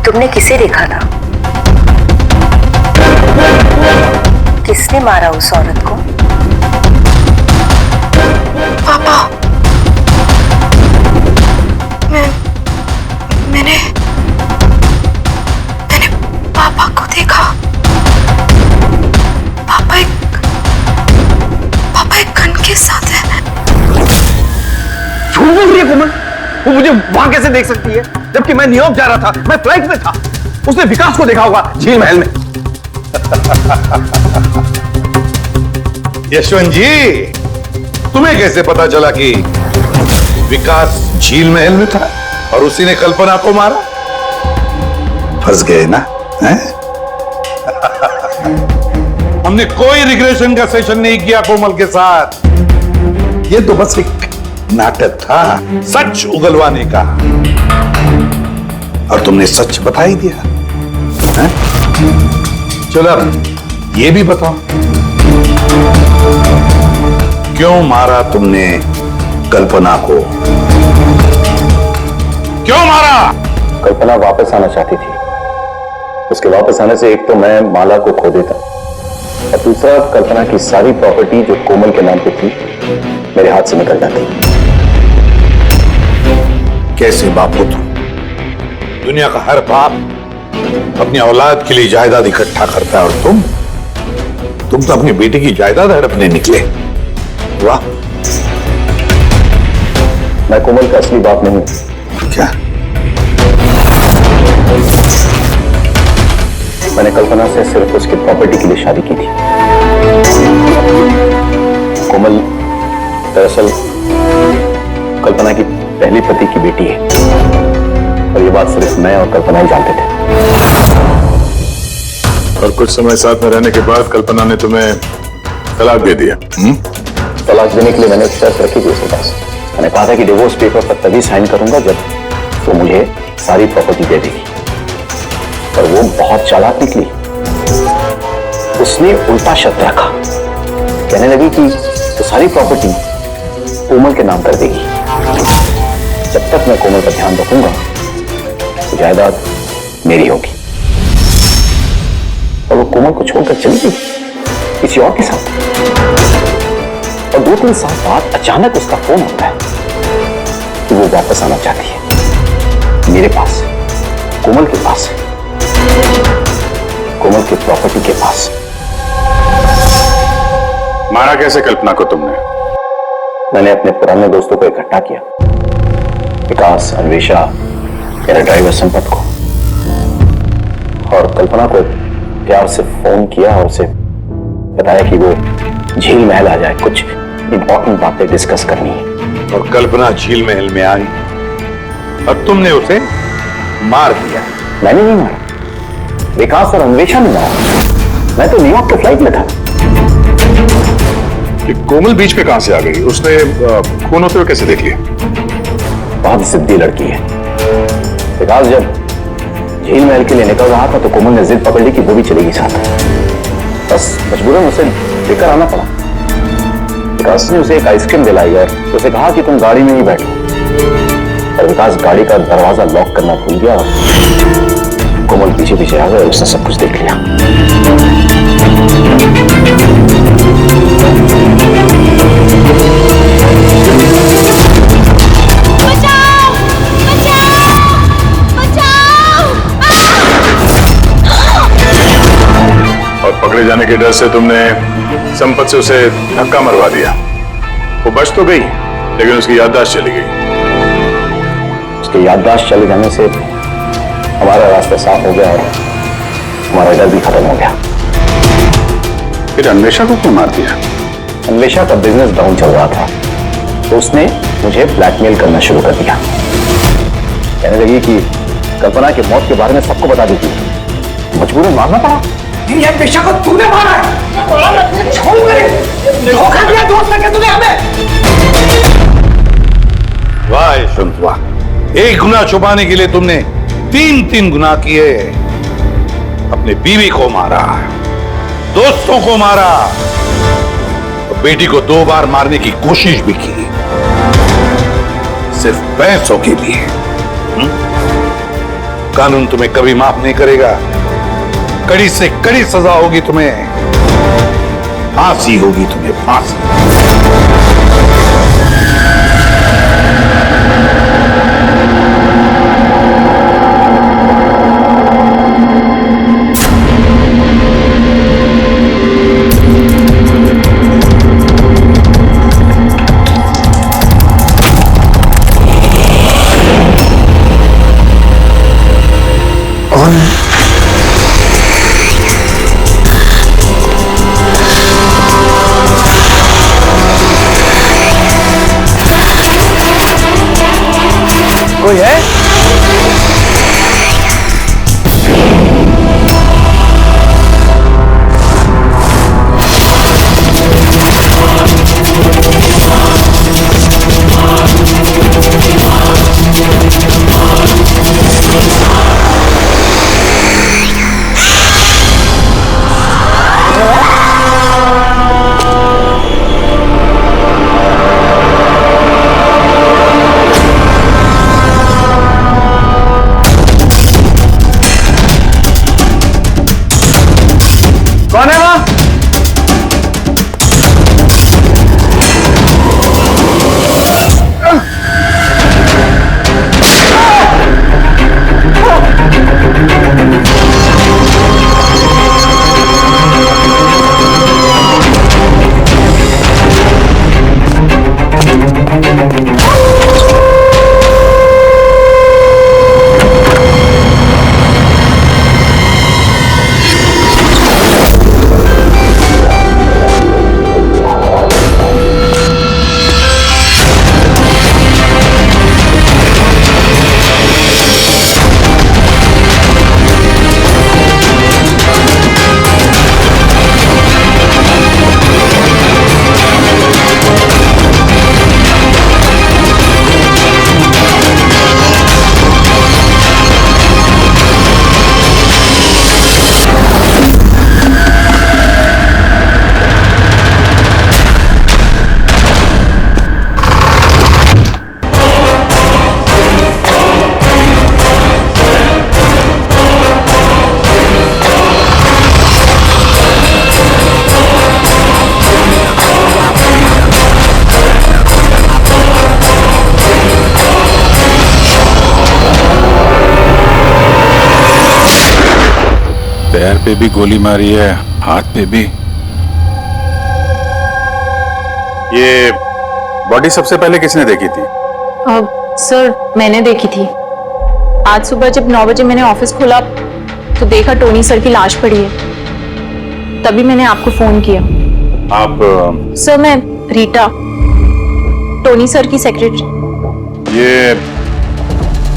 तुमने किसे देखा था? किसने मारा उस औरत को? पापा, मैंने पापा को देखा। पापा एक गन के साथ है। झूठ बोल रही है कोमल। वो मुझे वहां कैसे देख सकती है, जबकि मैं न्यूयॉर्क जा रहा था, मैं फ्लाइट में था। उसने विकास को देखा होगा झील महल में। यशवंत जी, तुम्हें कैसे पता चला कि विकास झील महल में था और उसी ने कल्पना को मारा? फंस गए ना? हैं? हमने कोई रिग्रेशन का सेशन नहीं किया कोमल के साथ। ये तो बस एक नाटक था सच उगलवाने का, और तुमने सच बता ही दिया। हैं? चलो अब ये भी बताओ, क्यों मारा तुमने कल्पना को? क्यों मारा? कल्पना वापस आना चाहती थी। उसके वापस आने से एक तो मैं माला को खो देता, और दूसरा कल्पना की सारी प्रॉपर्टी जो कोमल के नाम पे थी मेरे हाथ से निकल जाती। कैसे बाप हो तुम? दुनिया का हर बाप अपनी औलाद के लिए जायदाद इकट्ठा करता है, और तुम तो अपनी बेटी की जायदाद हड़पने निकले। वाह! मैं कोमल का असली बाप नहीं हूं। क्या? मैंने कल्पना से सिर्फ उसकी प्रॉपर्टी के लिए शादी की थी। कोमल दरअसल कल्पना की पहली पति की बेटी है, और ये बात सिर्फ मैं और कल्पना ही जानते थे। और कुछ समय साथ में रहने के बाद कल्पना ने तुम्हें तलाक दे दिया? तलाक देने के लिए मैंने एक शर्त रखी थी उसके पास। मैंने कहा था कि डिवोर्स पेपर पर तभी साइन करूंगा जब वो मुझे सारी प्रॉपर्टी दे देगी। पर वो बहुत चालाक निकली। उसने उल्टा शर्त रखा, कहने लगी कि तो सारी प्रॉपर्टी कोमल के नाम कर देगी। जब तक मैं कोमल का ध्यान रखूंगा तो जायदाद मेरी होगी। और वो कोमल को छोड़कर चली गई किसी और के साथ। और 2-3 साल बाद अचानक उसका फोन आता है कि वो वापस आना चाहती है मेरे पास, कोमल के पास, कोमल की प्रॉपर्टी के पास। मारा कैसे कल्पना को तुमने? मैंने अपने पुराने दोस्तों को इकट्ठा किया, विकास, अन्वेषा, मेरा ड्राइवर संपत को, और कल्पना को प्यार से फोन किया और उसे बताया कि वो झील महल आ जाए, कुछ इंपॉर्टेंट बातें डिस्कस करनी है। और कल्पना झील महल में आई और तुमने उसे मार दिया? मैंने नहीं मारा, विकास और अन्वेषा ने मारा। मैं तो न्यूयॉर्क के फ्लाइट में था। कि कोमल बीच पे कहां से आ गई? उसने खून होते हुए कैसे देख लिया? बहुत जिद्दी लड़की है। विकास जब झील महल के लिए निकल रहा था तो कोमल ने जिद पकड़ ली कि वो भी चलेगी साथ। बस मजबूरन उसे लेकर आना पड़ा। विकास ने उसे एक आइसक्रीम दिलाई और उसे कहा कि तुम गाड़ी में ही बैठो। और विकास गाड़ी का दरवाजा लॉक करना भूल गया और कोमल पीछे पीछे आ गए। उसने सब कुछ देख लिया। और पकड़े जाने के डर से तुमने संपत से उसे धक्का मरवा दिया। वो बच तो गई लेकिन उसकी याददाश्त चली गई। उसकी याददाश्त चले जाने से हमारा रास्ता साफ हो गया और हमारा डर भी खत्म हो गया। फिर अन्वेषा को क्यों मार दिया? अन्वेषा का बिजनेस डाउन चल रहा था तो उसने मुझे ब्लैकमेल करना शुरू कर दिया। कहने लगी कि कल्पना की मौत के बारे में सबको बता दी थी। मुझ मजबूरन मारना पड़ा। मेरी अनवेशा को तूने मारा है। छोड़ मेरे, धोखा दिया दोस्त ने तूने हमें। वाह यशवंत वाह, एक गुनाह छुपाने के लिए तुमने 3 गुनाह किए। अपने बीवी को मारा, दोस्तों को मारा, और बेटी को 2 बार मारने की कोशिश भी की, सिर्फ पैसों के लिए। कानून तुम्हें कभी माफ नहीं करेगा। कड़ी से कड़ी सजा होगी तुम्हें, फांसी होगी तुम्हें, फांसी। कोई है? कौन है वहां? पैर पे भी गोली मारी है, हाथ पे भी। ये बॉडी सबसे पहले किसने देखी थी? सर मैंने देखी थी। आज सुबह जब 9 बजे मैंने ऑफिस खोला तो देखा टोनी सर की लाश पड़ी है, तभी मैंने आपको फोन किया। आप सर मैं रीटा, टोनी सर की सेक्रेटरी। ये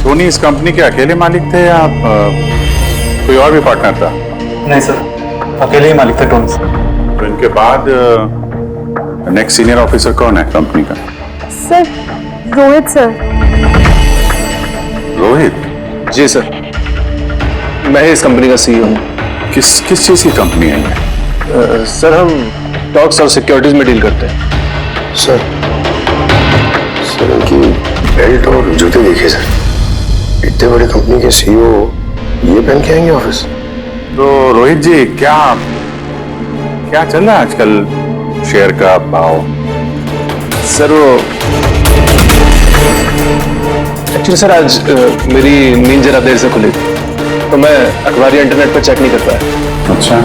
टोनी इस कंपनी के अकेले मालिक थे या कोई और भी पार्टनर था? नहीं सर, अकेले ही मालिक थे टोनी सर। तो इनके बाद नेक्स्ट सीनियर ऑफिसर कौन है कंपनी का? Sir Rohit sir. रोहित? जी सर, मैं ही इस कंपनी का सीईओ हूँ। किस चीज की कंपनी है ये? सर हम स्टॉक्स और सिक्योरिटीज में डील करते हैं। सर उनकी बेल्ट और जूते देखिए सर, इतने बड़ी कंपनी के सीईओ ये पहन के आएंगे ऑफिस? तो रोहित जी क्या चल रहा है आजकल शेयर का भाव? सर वो एक्चुअली सर आज मेरी नींद जरा देर से खुली थी, तो मैं अखबार या इंटरनेट पर चेक नहीं कर पाया। अच्छा,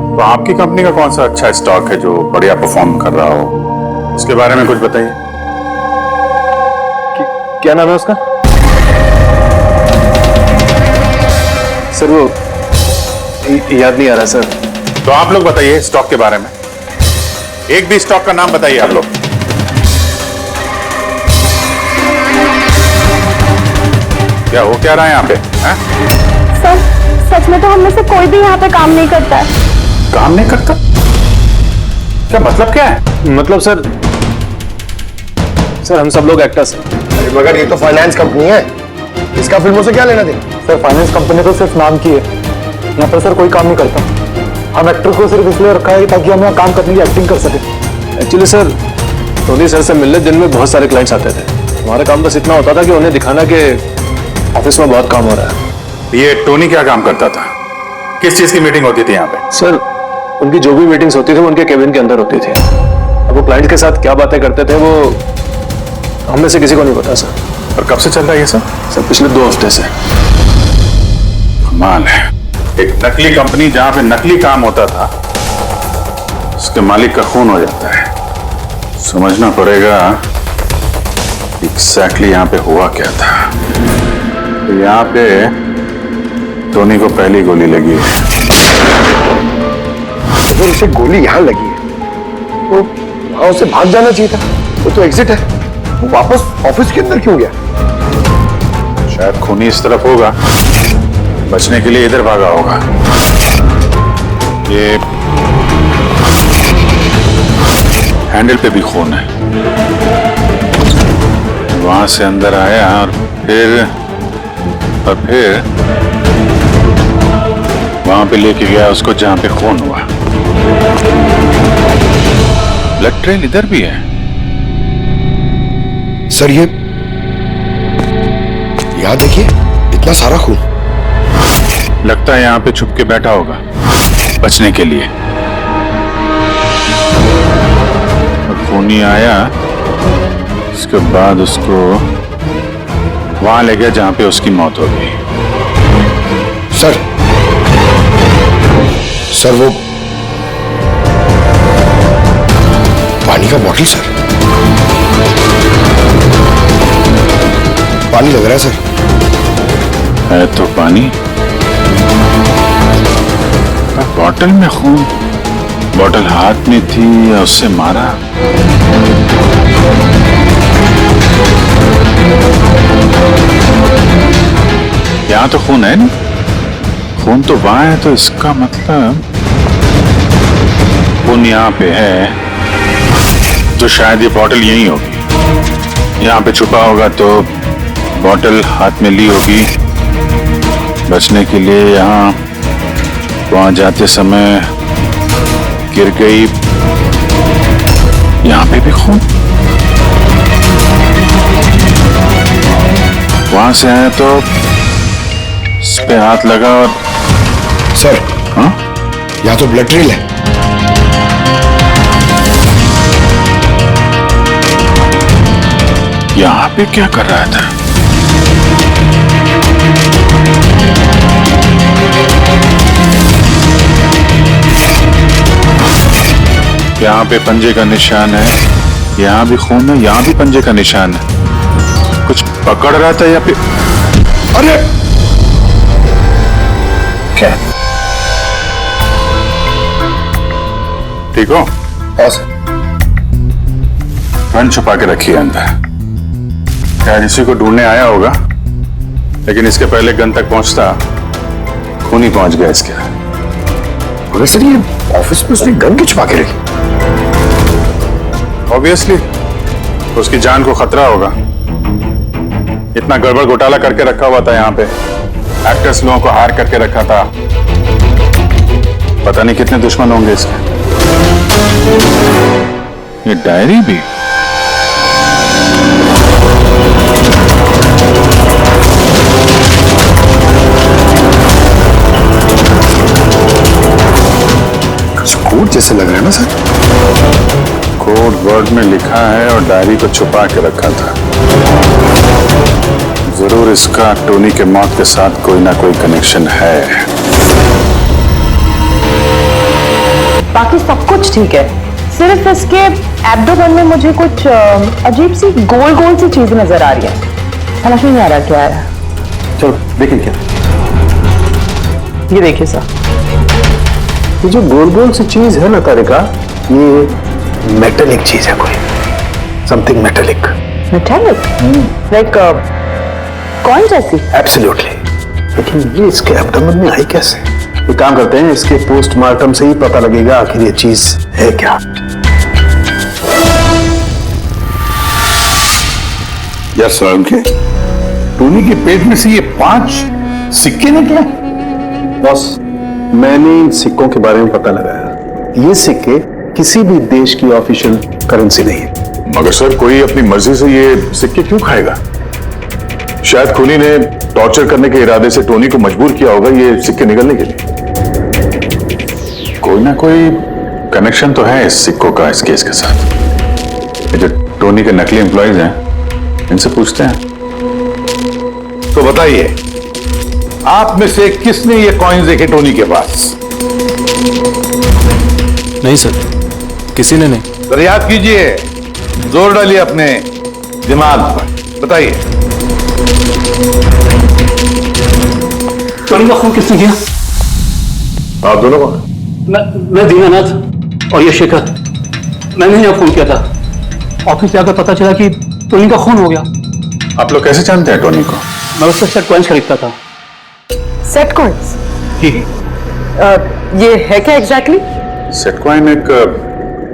तो आपकी कंपनी का कौन सा अच्छा स्टॉक है जो बढ़िया परफॉर्म कर रहा हो, उसके बारे में कुछ बताइए। क्या नाम है उसका? सर वो याद नहीं आ रहा सर। तो आप लोग बताइए स्टॉक के बारे में, एक भी स्टॉक का नाम बताइए आप लोग। क्या हो क्या रहा है यहाँ पे? हैं? सर सच में तो हम में से कोई भी यहाँ पे काम नहीं करता है। काम नहीं करता? क्या मतलब क्या है? मतलब सर हम सब लोग एक्टर्स हैं। मगर ये तो फाइनेंस कंपनी है, इसका फिल्मों से क्या लेना देना? सर फाइनेंस कंपनी तो सिर्फ नाम की है, यहाँ पर सर कोई काम नहीं करता। हम एक्टर को सिर्फ इसलिए रखा है ताकि हम यहाँ काम करने की एक्टिंग कर सके। एक्चुअली सर टोनी सर से मिलने दिन में बहुत सारे क्लाइंट्स आते थे। हमारा काम बस इतना होता था कि उन्हें दिखाना कि ऑफिस में बहुत काम हो रहा है। ये टोनी क्या काम करता था? किस चीज की मीटिंग होती थी यहाँ पे? सर उनकी जो भी मीटिंग्स होती थी वो उनके केबिन के अंदर होती थी। अब वो क्लाइंट्स के साथ क्या बातें करते थे वो हम में से किसी को नहीं पता सर। और कब से चल रहा है ये सब? सर पिछले 2 हफ्ते से। कमाल है, एक नकली कंपनी जहां पे नकली काम होता था उसके मालिक का खून हो जाता है। समझना पड़ेगा एग्जैक्टली यहाँ पे हुआ क्या था। तो यहाँ पे टोनी को पहली गोली लगी है। अगर उसे गोली यहाँ लगी है तो वहां उसे भाग जाना चाहिए था, वो तो एग्जिट है। वो वापस ऑफिस के अंदर क्यों गया? शायद खूनी इस तरफ होगा, बचने के लिए इधर भागा होगा। ये हैंडल पे भी खून है। वहां से अंदर आया और फिर वहां पे लेके गया उसको जहां पे खून हुआ। ब्लड ट्रेल इधर भी है। सर ये यहाँ देखिए, इतना सारा खून। लगता है यहाँ पे छुप के बैठा होगा बचने के लिए। और खूनी आया, उसके बाद उसको वहां ले गया जहां पे उसकी मौत हो गई। सर वो पानी का बॉटल सर, पानी लग रहा है सर। है तो पानी, बॉटल में खून। बॉटल हाथ में थी या उससे मारा? यहां तो खून है नहीं, खून तो वहां है, तो इसका मतलब खून यहां पे है तो शायद ये बॉटल यहीं होगी। यहां पे छुपा होगा तो बॉटल हाथ में ली होगी बचने के लिए। यहां वहां जाते समय गिर गई। यहां पे भी खून। वहां से आया तो इस पे हाथ लगा और सर हाँ, यहाँ तो ब्लड ट्रेल है। यहां पे क्या कर रहा था? यहाँ पे पंजे का निशान है, यहाँ भी खून है, यहाँ भी पंजे का निशान है। कुछ पकड़ रहा था या फिर? अरे क्या? ठीक हो? हाँ सर। गन छुपा के रखी है अंदर। शायद इसी को ढूंढने आया होगा, लेकिन इसके पहले गन तक पहुंचता खूनी पहुंच गया इसके। अरे सर ये ऑफिस में उसने गन क्यों छुपा के रखी? ऑब्वियसली उसकी जान को खतरा होगा। इतना गड़बड़ घोटाला करके रखा हुआ था यहाँ पे, एक्टर्स लोगों को हार करके रखा था। पता नहीं कितने दुश्मन होंगे इसके। ये डायरी भी। कोड जैसे लग रहा है ना सर? कोड वर्ड में लिखा है और डायरी को छुपा के रखा था। जरूर इसका टोनी के मौत के साथ कोई ना कोई कनेक्शन है। बाकी सब कुछ ठीक है, सिर्फ इसके एब्डोमेन में मुझे कुछ अजीब सी गोल गोल सी चीज नजर आ रही है। समझ में नहीं आ रहा क्या है। चलो देखिए क्या। ये देखिए सर, ये जो गोल गोल सी चीज है ना तारिका, ये मेटेलिक चीज है, कोई something metallic. Metallic like coin जैसी? एब्सोल्युटली। लेकिन ये इसके एब्डोमेन में आई कैसे? एक काम करते हैं, इसके पोस्टमार्टम से ही पता लगेगा आखिर ये चीज है क्या। यस सर, उनके टोनी के पेट में से ये 5 सिक्के निकले। बॉस, मैंने इन सिक्कों के बारे में पता लगाया। ये सिक्के किसी भी देश की ऑफिशियल करेंसी नहीं है। मगर सर, कोई अपनी मर्जी से ये सिक्के क्यों खाएगा? शायद खूनी ने टॉर्चर करने के इरादे से टोनी को मजबूर किया होगा ये सिक्के निकलने के लिए। कोई ना कोई कनेक्शन तो है इस सिक्कों का इस केस के साथ। ये जो टोनी के नकली एम्प्लॉइज हैं, इनसे पूछते हैं। तो बताइए, आप में से किसने ये कॉइन्स देखे टोनी के पास? नहीं सर, किसी ने नहीं। सर याद कीजिए, जोर डालिए अपने दिमाग पर, बताइए। टोनी का खून किसने किया? आप दोनों को? मैं दीनानाथ और ये शेखर। मैंने ही फोन किया था। ऑफिस जाकर पता चला कि टोनी का खून हो गया। आप लोग कैसे जानते हैं टोनी को? मैं उससे सेट कॉइन्स खरीदता था। Set coins? जी। ये है क्या एग्जैक्टली? सेट कॉइन एक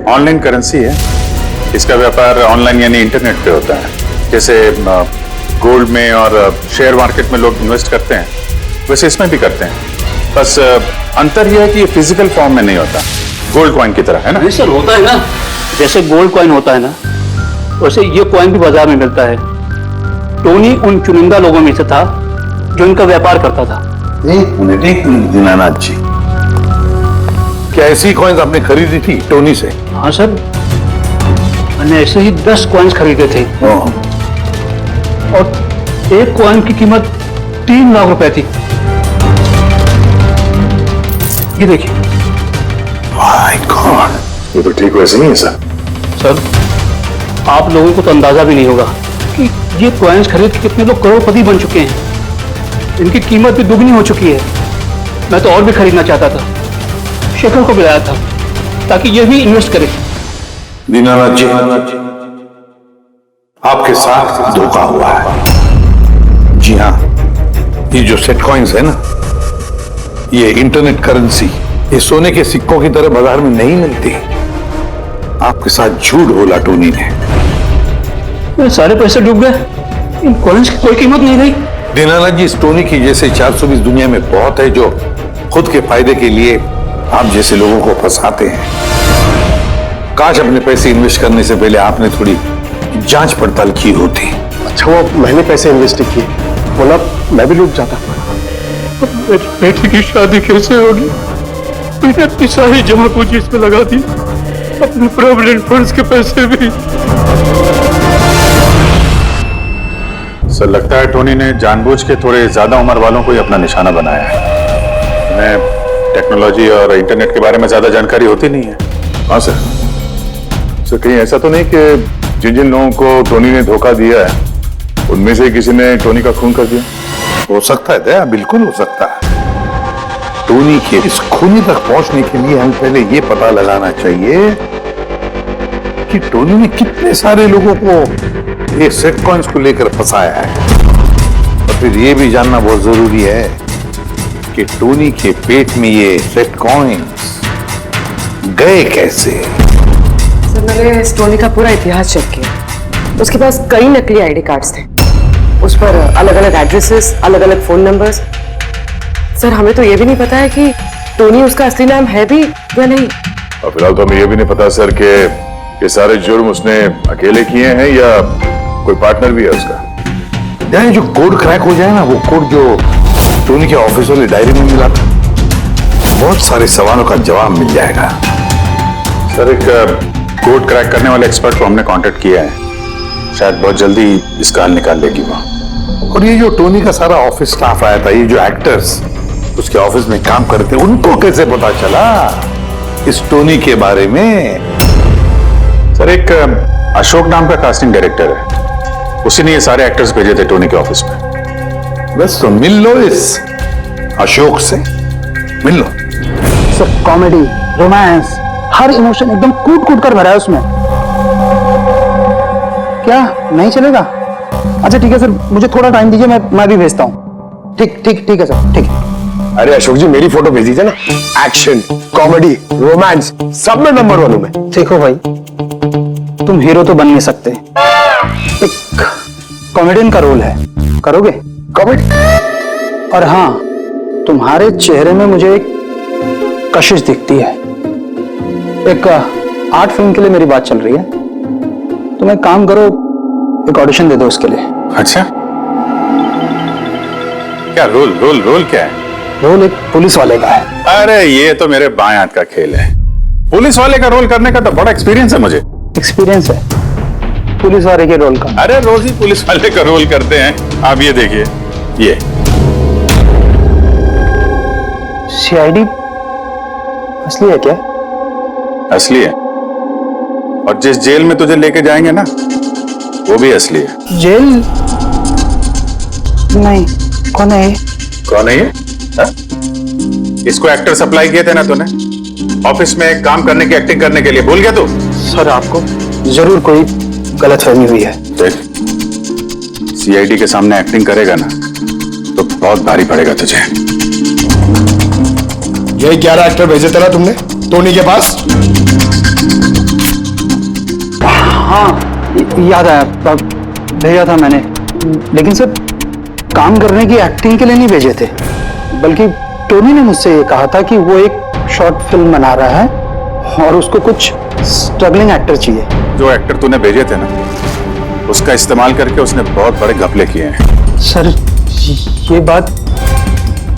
ऑनलाइन करेंसी है। इसका व्यापार ऑनलाइन यानी इंटरनेट पे होता है। जैसे गोल्ड में और शेयर मार्केट में लोग इन्वेस्ट करते हैं, वैसे इसमें भी करते हैं। बस अंतर यह है कि ये फिजिकल फॉर्म में नहीं होता, गोल्ड कॉइन की तरह, है ना? नहीं सर, होता है ना। जैसे गोल्ड कॉइन होता है ना, वैसे ये कॉइन भी बाजार में मिलता है। टोनी उन चुनिंदा लोगों में से था जो इनका व्यापार करता था। एक मिनट दीनानाथ जी, क्या ऐसी कॉइन्स आपने खरीदी थी टोनी से? हाँ सर, मैंने ऐसे ही 10 कॉइन्स खरीदे थे और एक कॉइन की कीमत 3 लाख रुपए थी। ये देखिए। माय गॉड, ये तो ठीक वैसे नहीं है सर। सर, आप लोगों को तो अंदाजा भी नहीं होगा कि ये कॉइन्स खरीद के कितने लोग करोड़पति बन चुके हैं। इनकी कीमत भी दुगनी हो चुकी है। मैं तो और भी खरीदना चाहता था, शेखर को बुलाया था ताकि ये भी इन्वेस्ट करे। दीनानाथ जी, आपके साथ धोखा हुआ है। जी हाँ, ये जो सेट कॉइन्स है ना, ये इंटरनेट करेंसी, ये सोने के सिक्कों की तरह बाजार में नहीं मिलती। आपके साथ झूठ बोला टोनी ने। मेरे सारे पैसे डूब गए, इन कॉइन्स की कोई कीमत नहीं रही। दीनानाथ जी, इस टोनी की जैसे 420 दुनिया में बहुत है जो खुद के फायदे के लिए आप जैसे लोगों को फंसाते हैं। काश अपने पैसे इन्वेस्ट करने से पहले आपने थोड़ी जांच पड़ताल की होती। अच्छा, वो मैंने पैसे इन्वेस्ट किए, बोला मैं भी लूट जाता। मेरी बेटी की शादी कैसे होगी? मैंने अपनी सारी जमा पूंजी इसमें लगा दी, अपने प्रोविडेंट फंड्स के पैसे भी। सर, लगता है टोनी ने जानबूझ के थोड़े ज्यादा उम्र वालों को ही अपना निशाना बनाया है। उन्हें टेक्नोलॉजी और इंटरनेट के बारे में ज्यादा जानकारी होती नहीं है। हाँ सर। सर, कहीं ऐसा तो नहीं कि जिन जिन लोगों को टोनी ने धोखा दिया है उनमें से किसी ने टोनी का खून कर दिया? हो सकता है दया, बिल्कुल हो सकता है। टोनी के इस खूनी तक पहुंचने के लिए हम पहले ये पता लगाना चाहिए कि टोनी ने कितने सारे लोगों को ये सेट कॉइन्स को लेकर फंसाया है। और फिर ये भी जानना बहुत जरूरी है कि टोनी के पेट में ये सेट कॉइन्स गए कैसे। सर, मैंने इस टोनी का पूरा इतिहास चेक किया। उसके पास कई नकली आईडी कार्ड्स थे, उस पर अलग अलग एड्रेसेस, अलग अलग फोन नंबर्स। सर, हमें तो ये भी नहीं पता है कि टोनी उसका असली नाम है भी या नहीं। और फिलहाल तो हमें यह भी नहीं पता सर कि ये सारे जुर्म उसने अकेले किए हैं या कोई पार्टनर भी है उसका। यानी जो कोड क्रैक हो जाए ना, वो कोड जो टोनी के ऑफिस वाली डायरी में मिला था, बहुत सारे सवालों का जवाब मिल जाएगा। सर, एक कोड क्रैक करने वाले एक्सपर्ट को हमने कांटेक्ट किया है। शायद बहुत जल्दी इसका हल निकाल लेगी वो। और ये जो टोनी का सारा ऑफिस स्टाफ आया था, ये जो एक्टर्स उसके ऑफिस में काम करते, उनको कैसे पता चला इस टोनी के बारे में? सर, एक अशोक नाम का कास्टिंग डायरेक्टर है, उसी ने ये सारे एक्टर्स भेजे थे टोनी के ऑफिस में। बस तो मिल लो इस अशोक से, मिल लो। सब कॉमेडी, रोमांस, हर इमोशन एकदम कूट कूट कर भरा है उसमें। क्या नहीं चलेगा? अच्छा ठीक है सर, मुझे थोड़ा टाइम दीजिए, मैं भी भेजता हूँ। ठीक है सर, ठीक है। अरे अशोक जी, मेरी फोटो भेज दीजिए ना। एक्शन, कॉमेडी, रोमांस सब में नंबर 1 हूं मैं। देखो भाई, तुम हीरो तो बन नहीं सकते, एक कॉमेडियन का रोल है, करोगे? कॉमेडी? और हाँ, तुम्हारे चेहरे में मुझे एक कशिश दिखती है। एक आर्ट फिल्म के लिए मेरी बात चल रही है, तुम एक काम करो, एक ऑडिशन दे दो उसके लिए। अच्छा, क्या रोल क्या है? रोल एक पुलिस वाले का है। अरे ये तो मेरे बाएं हाथ का खेल है। पुलिस वाले का रोल करने का तो बड़ा एक्सपीरियंस है मुझे। एक्सपीरियंस है पुलिस वाले के रोल का? अरे रोज ही पुलिस वाले का रोल करते हैं। आप ये देखिए, ये सीआईडी असली है क्या? असली है, और जिस जेल में तुझे लेके जाएंगे ना, वो भी असली है। जेल नहीं, कौन है ये? कौन है ये? हा? इसको एक्टर सप्लाई किए थे ना तूने, ऑफिस में काम करने की एक्टिंग करने के लिए, भूल गया तू? सर आपको जरूर कोई गलतफहमी हुई है। देख, सीआईडी के सामने एक्टिंग करेगा ना तो बहुत भारी पड़ेगा तुझे। यही 11 एक्टर भेजे थे ना तुमने टोनी के पास? हाँ याद आया, भेजा था मैंने, लेकिन सर काम करने की एक्टिंग के लिए नहीं भेजे थे, बल्कि टोनी ने मुझसे ये कहा था कि वो एक शॉर्ट फिल्म बना रहा है और उसको कुछ स्ट्रगलिंग एक्टर चाहिए। जो एक्टर तूने भेजे थे ना, उसका इस्तेमाल करके उसने बहुत बड़े घपले किए हैं। सर ये बात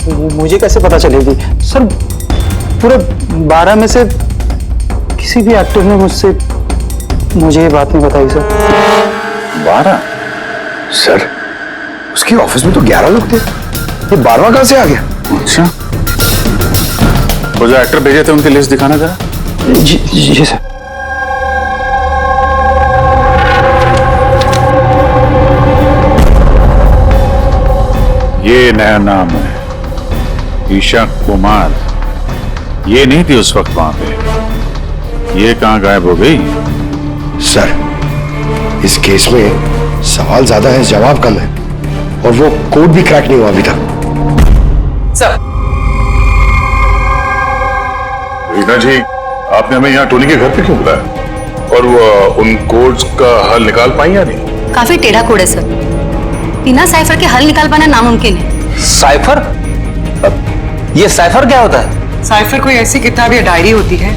मुझे कैसे पता चलेगी? सर पूरे 12 में से किसी भी एक्टर ने मुझे ये बात नहीं बताई सर। 12? सर उसके ऑफिस में तो 11 लोग थे, ये 12वां कहां से आ गया? अच्छा, वो जो एक्टर भेजे थे उनकी लिस्ट दिखाना जरा। जी सर। ये नया नाम है, ईशा कुमार। ये नहीं थी उस वक्त वहां पे, ये कहां गायब हो गई? सर इस केस में सवाल ज्यादा है, जवाब कम है, और वो कोड भी क्रैक नहीं हुआ अभी तक। सर रीना जी, आपने हमें यहाँ टोनी के घर पे क्यों बुलाया? और वो उन कोड्स का हल निकाल पाई या नहीं? काफी टेढ़ा कोड है सर, बिना साइफर के हल निकाल पाना नामुमकिन है। साइफर? ये साइफर क्या होता है? साइफर कोई ऐसी किताब या डायरी होती है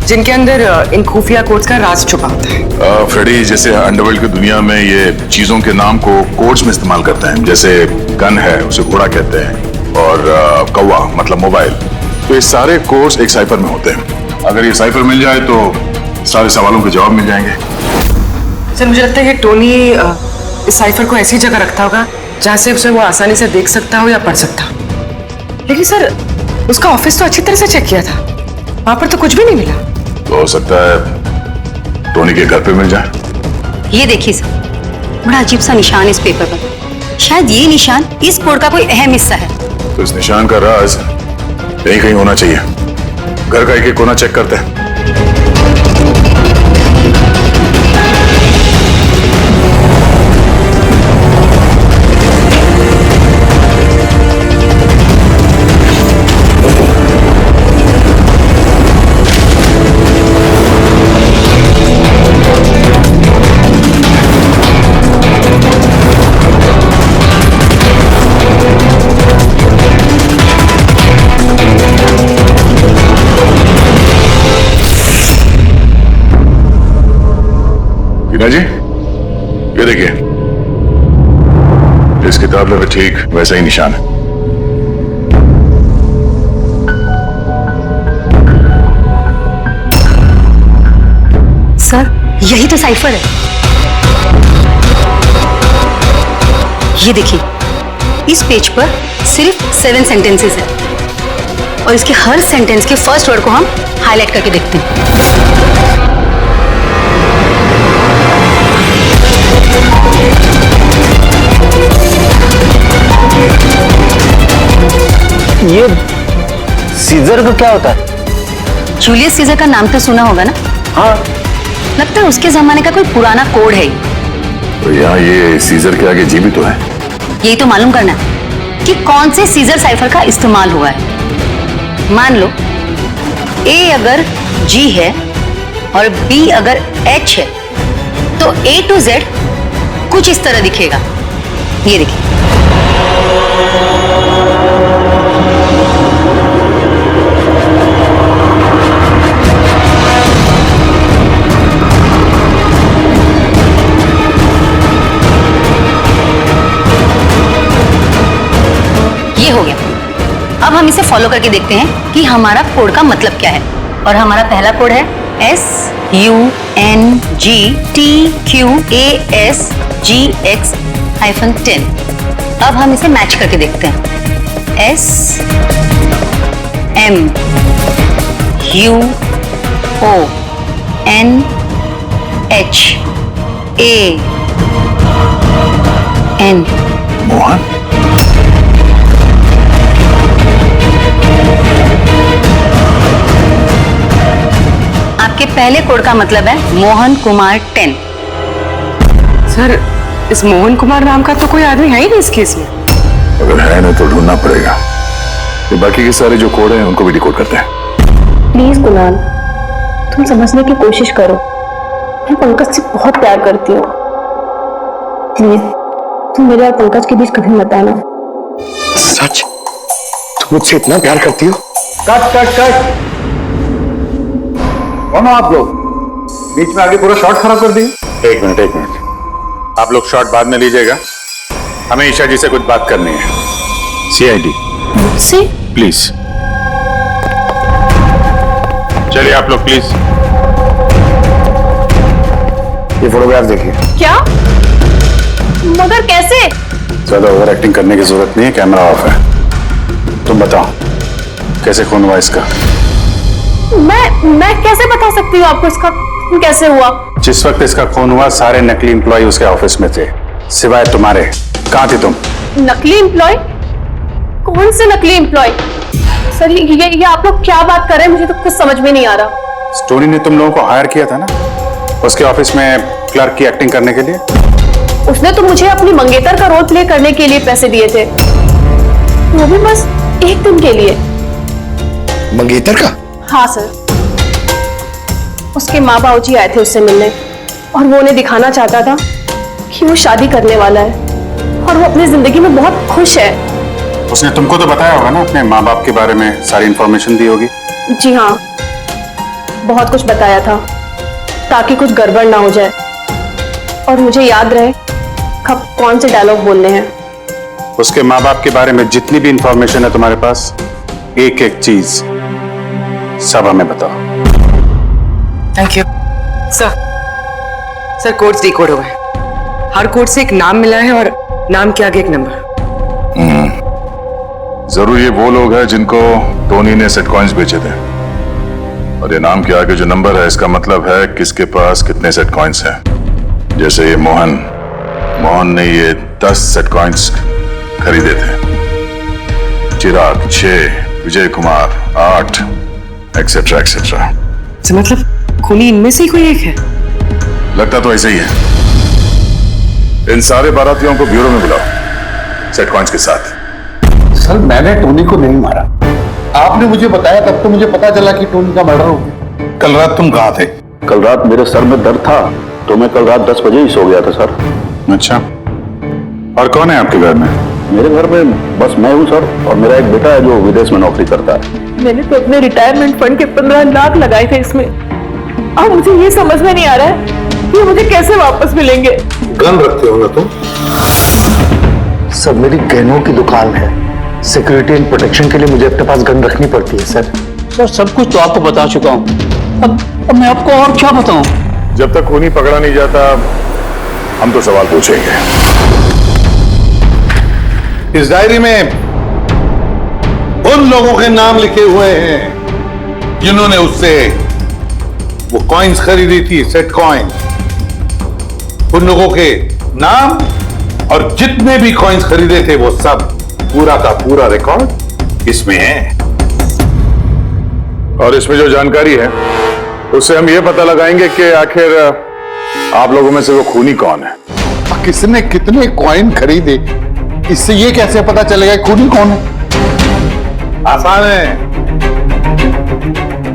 जिनके अंदर इन खुफिया कोड्स का राज छुपा होता है। फ्रेडी, जैसे अंडरवर्ल्ड की दुनिया में ये चीजों के नाम को कोड्स में इस्तेमाल करते हैं, जैसे गन है उसे घोड़ा कहते हैं, और कौवा मतलब मोबाइल, तो ये सारे कोड्स एक साइफर में होते हैं। अगर ये साइफर मिल जाए तो सारे सवालों के जवाब मिल जाएंगे। सर मुझे लगता है कि टोनी इस साइफर को ऐसी जगह रखता होगा जहां से उसे वो आसानी से देख सकता हो या पढ़ सकता हो। लेकिन सर उसका ऑफिस तो अच्छी तरह से चेक किया था, वहां पर तो कुछ भी नहीं मिला। तो हो सकता है टोनी के घर पे मिल जाए। ये देखिए सर, बड़ा अजीब सा निशान इस पेपर पर, शायद ये निशान इस कोड का कोई अहम हिस्सा है। तो इस निशान का राज यहीं कहीं होना चाहिए। घर का एक कोना चेक करते हैं। रीना जी, ये देखिए, इस किताब में भी ठीक वैसा ही निशान है। सर यही तो साइफर है। ये देखिए, इस पेज पर सिर्फ 7 सेंटेंसेस है, और इसके हर सेंटेंस के फर्स्ट वर्ड को हम हाईलाइट करके देखते हैं। ये सीजर का क्या होता है? जूलियस सीजर का नाम तो सुना होगा ना? हाँ। लगता है उसके जमाने का कोई पुराना कोड है। तो यहाँ ये सीजर के आगे जी भी तो है। यही तो मालूम करना है कि कौन से सीजर साइफर का इस्तेमाल हुआ है। मान लो ए अगर जी है और बी अगर एच है तो ए टू जेड कुछ इस तरह दिखेगा। ये देखिए, ये हो गया। अब हम इसे फॉलो करके देखते हैं कि हमारा कोड का मतलब क्या है। और हमारा पहला कोड है SUNGTQASGX-10। अब हम इसे मैच करके देखते हैं। SMUONHAN। मोहन, आपके पहले कोड का मतलब है मोहन कुमार 10। सर, इस मोहन कुमार नाम का तो कोई आदमी है ही नहीं इस केस में। अगर है ना तो ढूंढना पड़ेगा। ये बाकी के सारे जो कोड हैं उनको भी डिकोड करते हैं। प्लीज कुणाल, तुम समझने की कोशिश करो। मैं पंकज से बहुत प्यार करती हूँ। प्लीज तुम मेरे और पंकज के बीच कभी मत आना। सच? तुम मुझसे इतना प्यार करती हो? Cut cut cut. कौन हो आप लोग? बीच में आगे पूरा शॉट खराब कर दिए। एक मिनट। आप लोग शॉट बाद में लीजिएगा, हमें ईशा जी से कुछ बात करनी है। CID मुझसे? प्लीज चलिए आप लोग प्लीज। ये फोटोग्राफ देखिए। क्या? मगर कैसे? ज्यादा ओवर एक्टिंग करने की जरूरत नहीं है, कैमरा ऑफ है। तुम बताओ कैसे खून हुआ इसका? मैं कैसे बता सकती हूँ आपको इसका खून कैसे हुआ? जिस वक्त इसका खून हुआ सारे नकली एम्प्लॉय उसके ऑफिस में थे, सिवाय तुम्हारे। कहाँ थी तुम? नकली एम्प्लॉय? कौन से नकली एम्प्लॉय? सर ये आप लोग क्या बात कर रहे हैं? मुझे तो कुछ समझ में नहीं आ रहा। स्टोरी ने तुम लोगों को हायर किया था ना उसके ऑफिस में क्लर्क की एक्टिंग करने के लिए। उसने तो मुझे अपनी मंगेतर का रोल प्ले करने के लिए पैसे दिए थे, वो भी बस एक दिन के लिए। मंगेतर का? हाँ सर, उसके माँ बाबू जी आए थे उससे मिलने और वो उन्हें दिखाना चाहता था कि वो शादी करने वाला है और वो अपनी जिंदगी में बहुत खुश है। उसने तुमको तो बताया होगा ना अपने माँ बाप के बारे में, सारी इंफॉर्मेशन दी होगी। जी हाँ, बहुत कुछ बताया था ताकि कुछ गड़बड़ ना हो जाए और मुझे याद रहे कब कौन से डायलॉग बोलने हैं। उसके माँ बाप के बारे में जितनी भी इंफॉर्मेशन है तुम्हारे पास, एक एक चीज सब हमें बताओ। Thank you sir. Codes decode हो गए। हर कोड से एक नाम मिला है और नाम के आगे एक नंबर। जरूर ये वो लोग हैं जिनको टोनी ने सेट कॉइन्स बेचे थे, और ये नाम के आगे जो नंबर है इसका मतलब है किसके पास कितने सेट कॉइन्स हैं। जैसे ये मोहन ने ये 10 सेट कॉइन्स खरीदे थे, चिराग 6, विजय कुमार 8, एक्सेट्रा एक्सेट्रा। मतलब खूनी इनमें से ही कोई एक है? लगता तो ऐसे ही है। इन सारे बारातियों को ब्यूरो में बुलाओ सेट कॉइन्स के साथ। सर मैंने टोनी को नहीं मारा, आपने मुझे बताया तब तो मुझे पता चला कि टोनी का मर्डर हो गया। कल रात तुम कहाँ थे? कल रात मेरे सर में दर्द था तो मैं कल रात 10 बजे ही सो गया था सर। अच्छा, और कौन है आपके घर में? मेरे घर में बस मैं हूँ सर, और मेरा एक बेटा है जो विदेश में नौकरी करता है। मैंने तो अपने रिटायरमेंट फंड के 15 लाख लगाए थे इसमें। अब मुझे ये समझ में नहीं आ रहा है कि मुझे कैसे वापस मिलेंगे। गन रखते हो ना तुम? सर मेरी गहनों की दुकान है, सिक्योरिटी एंड प्रोटेक्शन के लिए मुझे अपने पास गन रखनी पड़ती है सर। सर सब कुछ तो आपको बता चुका हूँ, अब मैं आपको और क्या बताऊं? जब तक खूनी पकड़ा नहीं जाता हम तो सवाल पूछेंगे। इस डायरी में उन लोगों के नाम लिखे हुए हैं जिन्होंने उससे वो कॉइन्स खरीदी थी, सेट कॉइन्स। उन लोगों के नाम और जितने भी कॉइन्स खरीदे थे वो सब पूरा का पूरा रिकॉर्ड इसमें है। और इसमें जो जानकारी है उससे हम ये पता लगाएंगे कि आखिर आप लोगों में से वो खूनी कौन है। किसने कितने कॉइन खरीदे, इससे ये कैसे पता चलेगा खूनी कौन है? आसान है।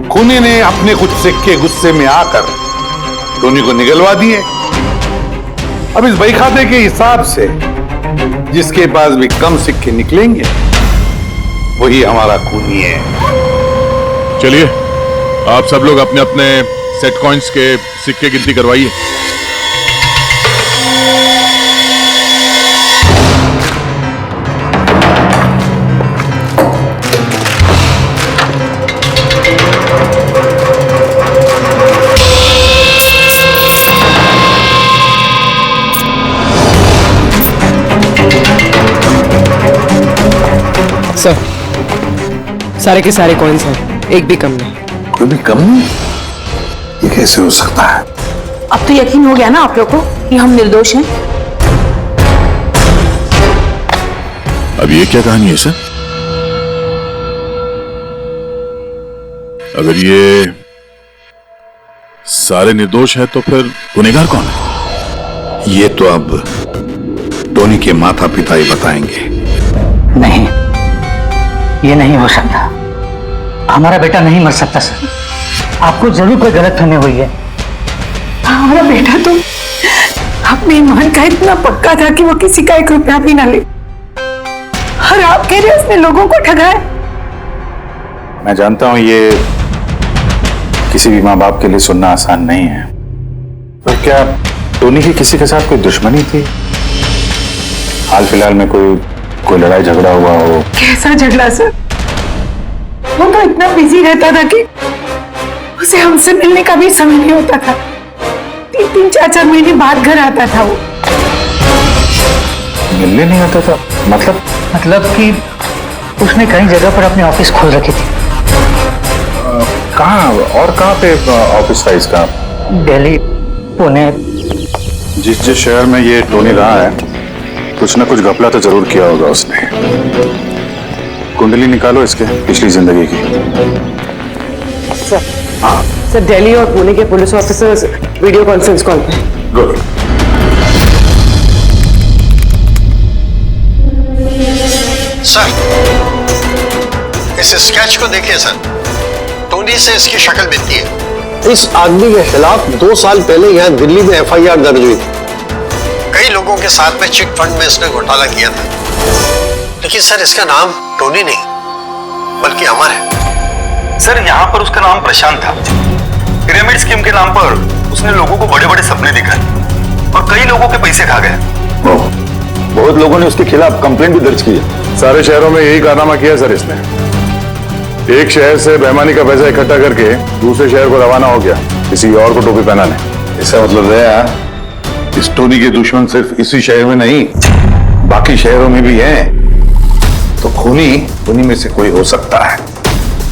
खूनी ने अपने कुछ सिक्के गुस्से में आकर टोनी को निगलवा दिए। अब इस बही खाते के हिसाब से जिसके पास भी कम सिक्के निकलेंगे वही हमारा खूनी है। चलिए आप सब लोग अपने अपने सेट कॉइन्स के सिक्के गिनती करवाइए। सर सारे के सारे कॉइन्स हैं, एक भी कम नहीं। कोई भी कम नहीं? ये कैसे हो सकता है? अब तो यकीन हो गया ना आप लोग को कि हम निर्दोष हैं। अब ये क्या कहानी है सर? अगर ये सारे निर्दोष है तो फिर गुनहगार कौन है? ये तो अब टोनी के माता पिता ही बताएंगे। नहीं, ये नहीं हो सकता। हमारा बेटा नहीं मर सकता सर। आपको जरूर कोई गलतफहमी हुई है। हमारा बेटा तो अपने ईमान का इतना पक्का था कि वो किसी का 1 रुपया भी ना ले, और आप कह रहे उसने लोगों को ठगाया। मैं जानता हूं ये किसी भी माँ बाप के लिए सुनना आसान नहीं है, पर क्या टोनी की किसी के साथ कोई दुश्मनी थी? हाल फिलहाल में कोई लड़ाई झगड़ा हुआ हो? कैसा झगड़ा सर? वो तो इतना बिजी रहता था कि उसे हमसे मिलने का भी समय नहीं होता था। 3-3, 4-4 महीने बाद घर आता था वो। मिलने नहीं आता था? मतलब कि उसने कई जगह पर अपनी ऑफिस खोल रखी थी। कहाँ और कहाँ पे ऑफिस था इसका? दिल्ली, पुणे। जिस शहर में ये टोनी रहा है कुछ ना कुछ घपला तो जरूर किया होगा उसने। कुंडली निकालो इसके पिछली जिंदगी की। सर सर दिल्ली और पुणे के police officers video conference call पे। गुड। सर इस स्केच को देखिए सर, टोनी से इसकी शक्ल मिलती है। इस आदमी के खिलाफ 2 साल पहले यहाँ दिल्ली में FIR दर्ज हुई थी। कई लोगों के साथ में चिट फंड में इसने घोटाला किया था, लेकिन सर इसका नाम टोनी नहीं बल्कि अमर है। सर यहाँ पर उसका नाम प्रशांत था। पिरामिड स्कीम के नाम पर उसने लोगों को बड़े बड़े सपने दिखाए और कई लोगों के पैसे खा गए। बहुत लोगों ने उसके खिलाफ कंप्लेंट भी दर्ज की है। सारे शहरों में यही कारनामा किया सर इसने। एक शहर से बेईमानी का पैसा इकट्ठा करके दूसरे शहर को रवाना हो गया किसी और को टोपी पहनाने। इसका मतलब है इस टोनी के दुश्मन सिर्फ इसी शहर में नहीं बाकी शहरों में भी हैं। तो खूनी उन्हीं में से कोई हो सकता है।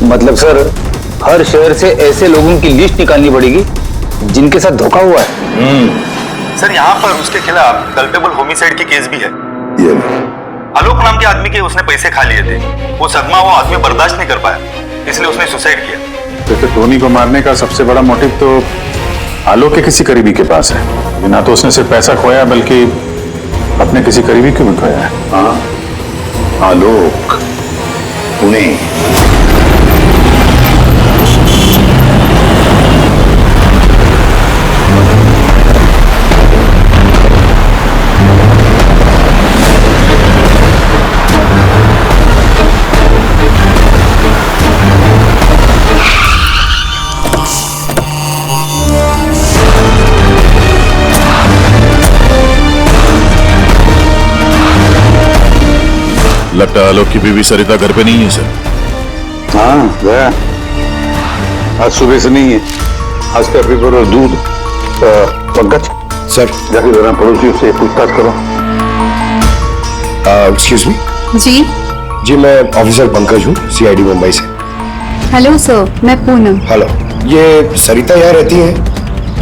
मतलब सर हर शहर से ऐसे लोगों की लिस्ट निकालनी पड़ेगी जिनके साथ धोखा हुआ है। सर यहाँ पर उसके खिलाफ कल्पेबल होमिसाइड की केस भी है। ये आलोक नाम के आदमी के उसने पैसे खा लिए थे। वो सदमा वो आदमी बर्दाश्त नहीं कर पाया, इसलिए उसने सुसाइड किया। तो टोनी को मारने का सबसे बड़ा मोटिव तो आलोक के किसी करीबी के पास है। ना तो उसने सिर्फ पैसा खोया बल्कि अपने किसी करीबी को भी खोया है। हाँ, आलोक, पुणे। लगता है आलोक की बीवी सरिता घर पे नहीं है सर। हाँ गया, आज सुबह से नहीं है। आज का पेपर और दूध। पंकज सर जाके जरा पड़ोसियों से पूछताछ करो। Excuse me. जी जी मैं ऑफिसर पंकज हूँ, CID मुंबई से। हेलो सर, मैं पूनम। हेलो, ये सरिता यहाँ रहती है?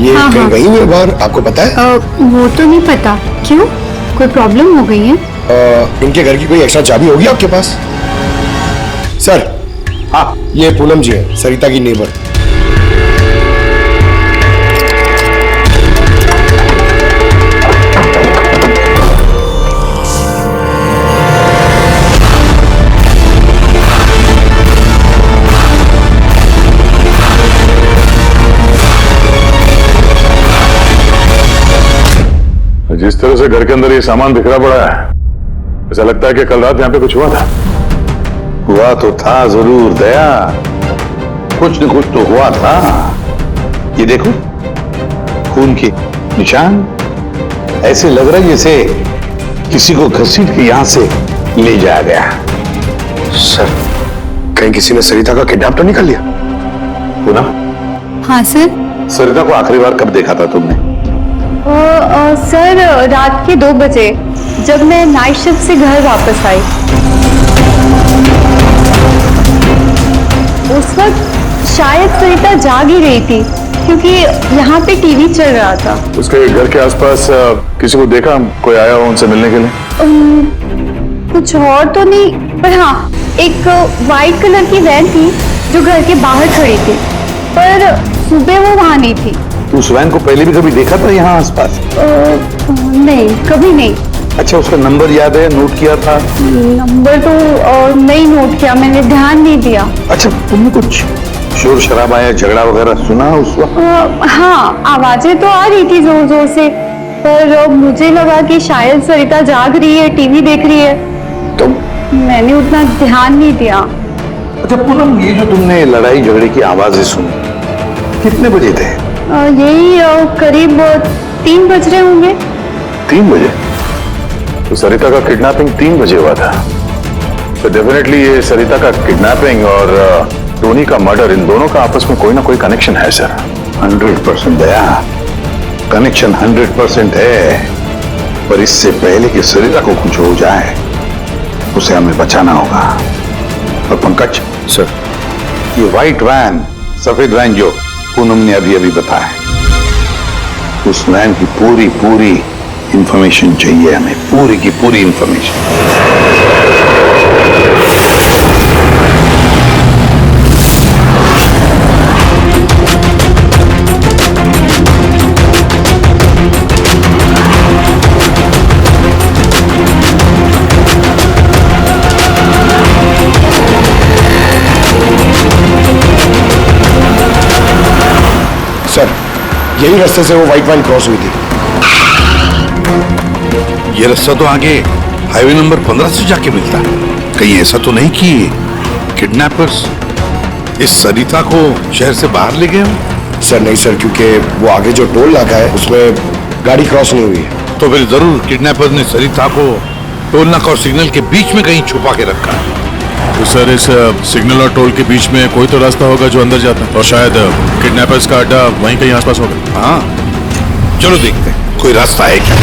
ये हाँ, कहीं हाँ। गई हुई है बाहर, आपको पता है? वो तो नहीं पता। क्यों, कोई प्रॉब्लम हो गई है? इनके घर की कोई एक्स्ट्रा चाबी होगी आपके पास? सर हाँ, ये पूनम जी है, सरिता की नेबर। जिस तरह से घर के अंदर ये सामान बिखरा पड़ा है, ऐसा लगता है कि कल रात यहाँ पे कुछ हुआ था। हुआ तो था जरूर दया, कुछ न कुछ तो हुआ था। ये देखो खून के निशान, ऐसे लग रहा है जैसे किसी को घसीट के यहां से ले जाया गया। सर, कहीं किसी ने सरिता का किडनैप तो नहीं कर लिया? पूनम, हाँ सर। सरिता को आखिरी बार कब देखा था तुमने? सर रात के 2 बजे, जब मैं नाइट शिफ्ट से घर वापस आई। उस वक्त शायद सरिता जाग ही रही थी, क्योंकि यहाँ पे टीवी चल रहा था। उसके घर के आसपास किसी को देखा, कोई आया हो उनसे मिलने के लिए? कुछ और तो नहीं, पर हाँ, एक वाइट कलर की वैन थी जो घर के बाहर खड़ी थी, पर सुबह वो वहां नहीं थी। उस वैन को पहले भी कभी देखा था यहाँ आसपास? नहीं, कभी नहीं। अच्छा, उसका नंबर याद है, नोट किया था? नंबर तो नहीं नोट किया, मैंने ध्यान नहीं दिया। अच्छा, तुमने कुछ शोर शराबा या झगड़ा वगैरह सुना उस वक्त? हाँ, आवाजें तो आ रही थी जोर जोर से, पर मुझे लगा कि शायद सरिता जाग रही है, टीवी देख रही है, तो मैंने उतना ध्यान नहीं दिया। अच्छा पूनम, ये जो तुमने लड़ाई झगड़े की आवाजें सुनी, कितने बजे थे? यही करीब 3 बज रहे होंगे। 3 बजे? तो सरिता का किडनैपिंग 3 बजे हुआ था। तो डेफिनेटली ये सरिता का किडनैपिंग और टोनी का मर्डर, इन दोनों का आपस में कोई ना कोई कनेक्शन है सर। 100% दया, कनेक्शन 100% है, पर इससे पहले कि सरिता को कुछ हो जाए, उसे हमें बचाना होगा। और पंकज सर, ये व्हाइट वैन, सफेद वैन जो पूनम ने अभी अभी बताया, उस वैन की पूरी इंफॉर्मेशन चाहिए हमें, पूरी की पूरी इंफॉर्मेशन। सर, यही रास्ते से वो व्हाइट वैन क्रॉस हुई थी। ये रास्ता तो आगे हाईवे नंबर 15 से जाके मिलता है। कहीं ऐसा तो नहीं कि किडनैपर्स इस सरिता को शहर से बाहर ले गए हो? सर नहीं सर, क्योंकि वो आगे जो टोल नाका है उसमें गाड़ी क्रॉस नहीं हुई है। तो फिर जरूर किडनैपर ने सरिता को टोल नाका और सिग्नल के बीच में कहीं छुपा के रखा है। तो सर, इस सिग्नल और टोल के बीच में कोई तो रास्ता होगा जो अंदर जाता है, और शायद किडनैपर्स का अड्डा वहीं कहीं आसपास होगा। हाँ, चलो देखते हैं कोई रास्ता है क्या।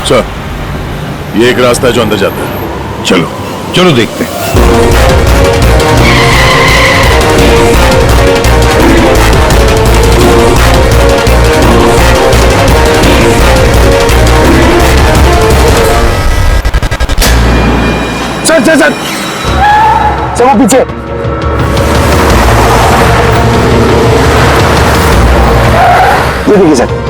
सर, ये एक रास्ता है जो अंदर जाता है। चलो चलो देखते हैं। सर वो पीछे। ये देखिए sir.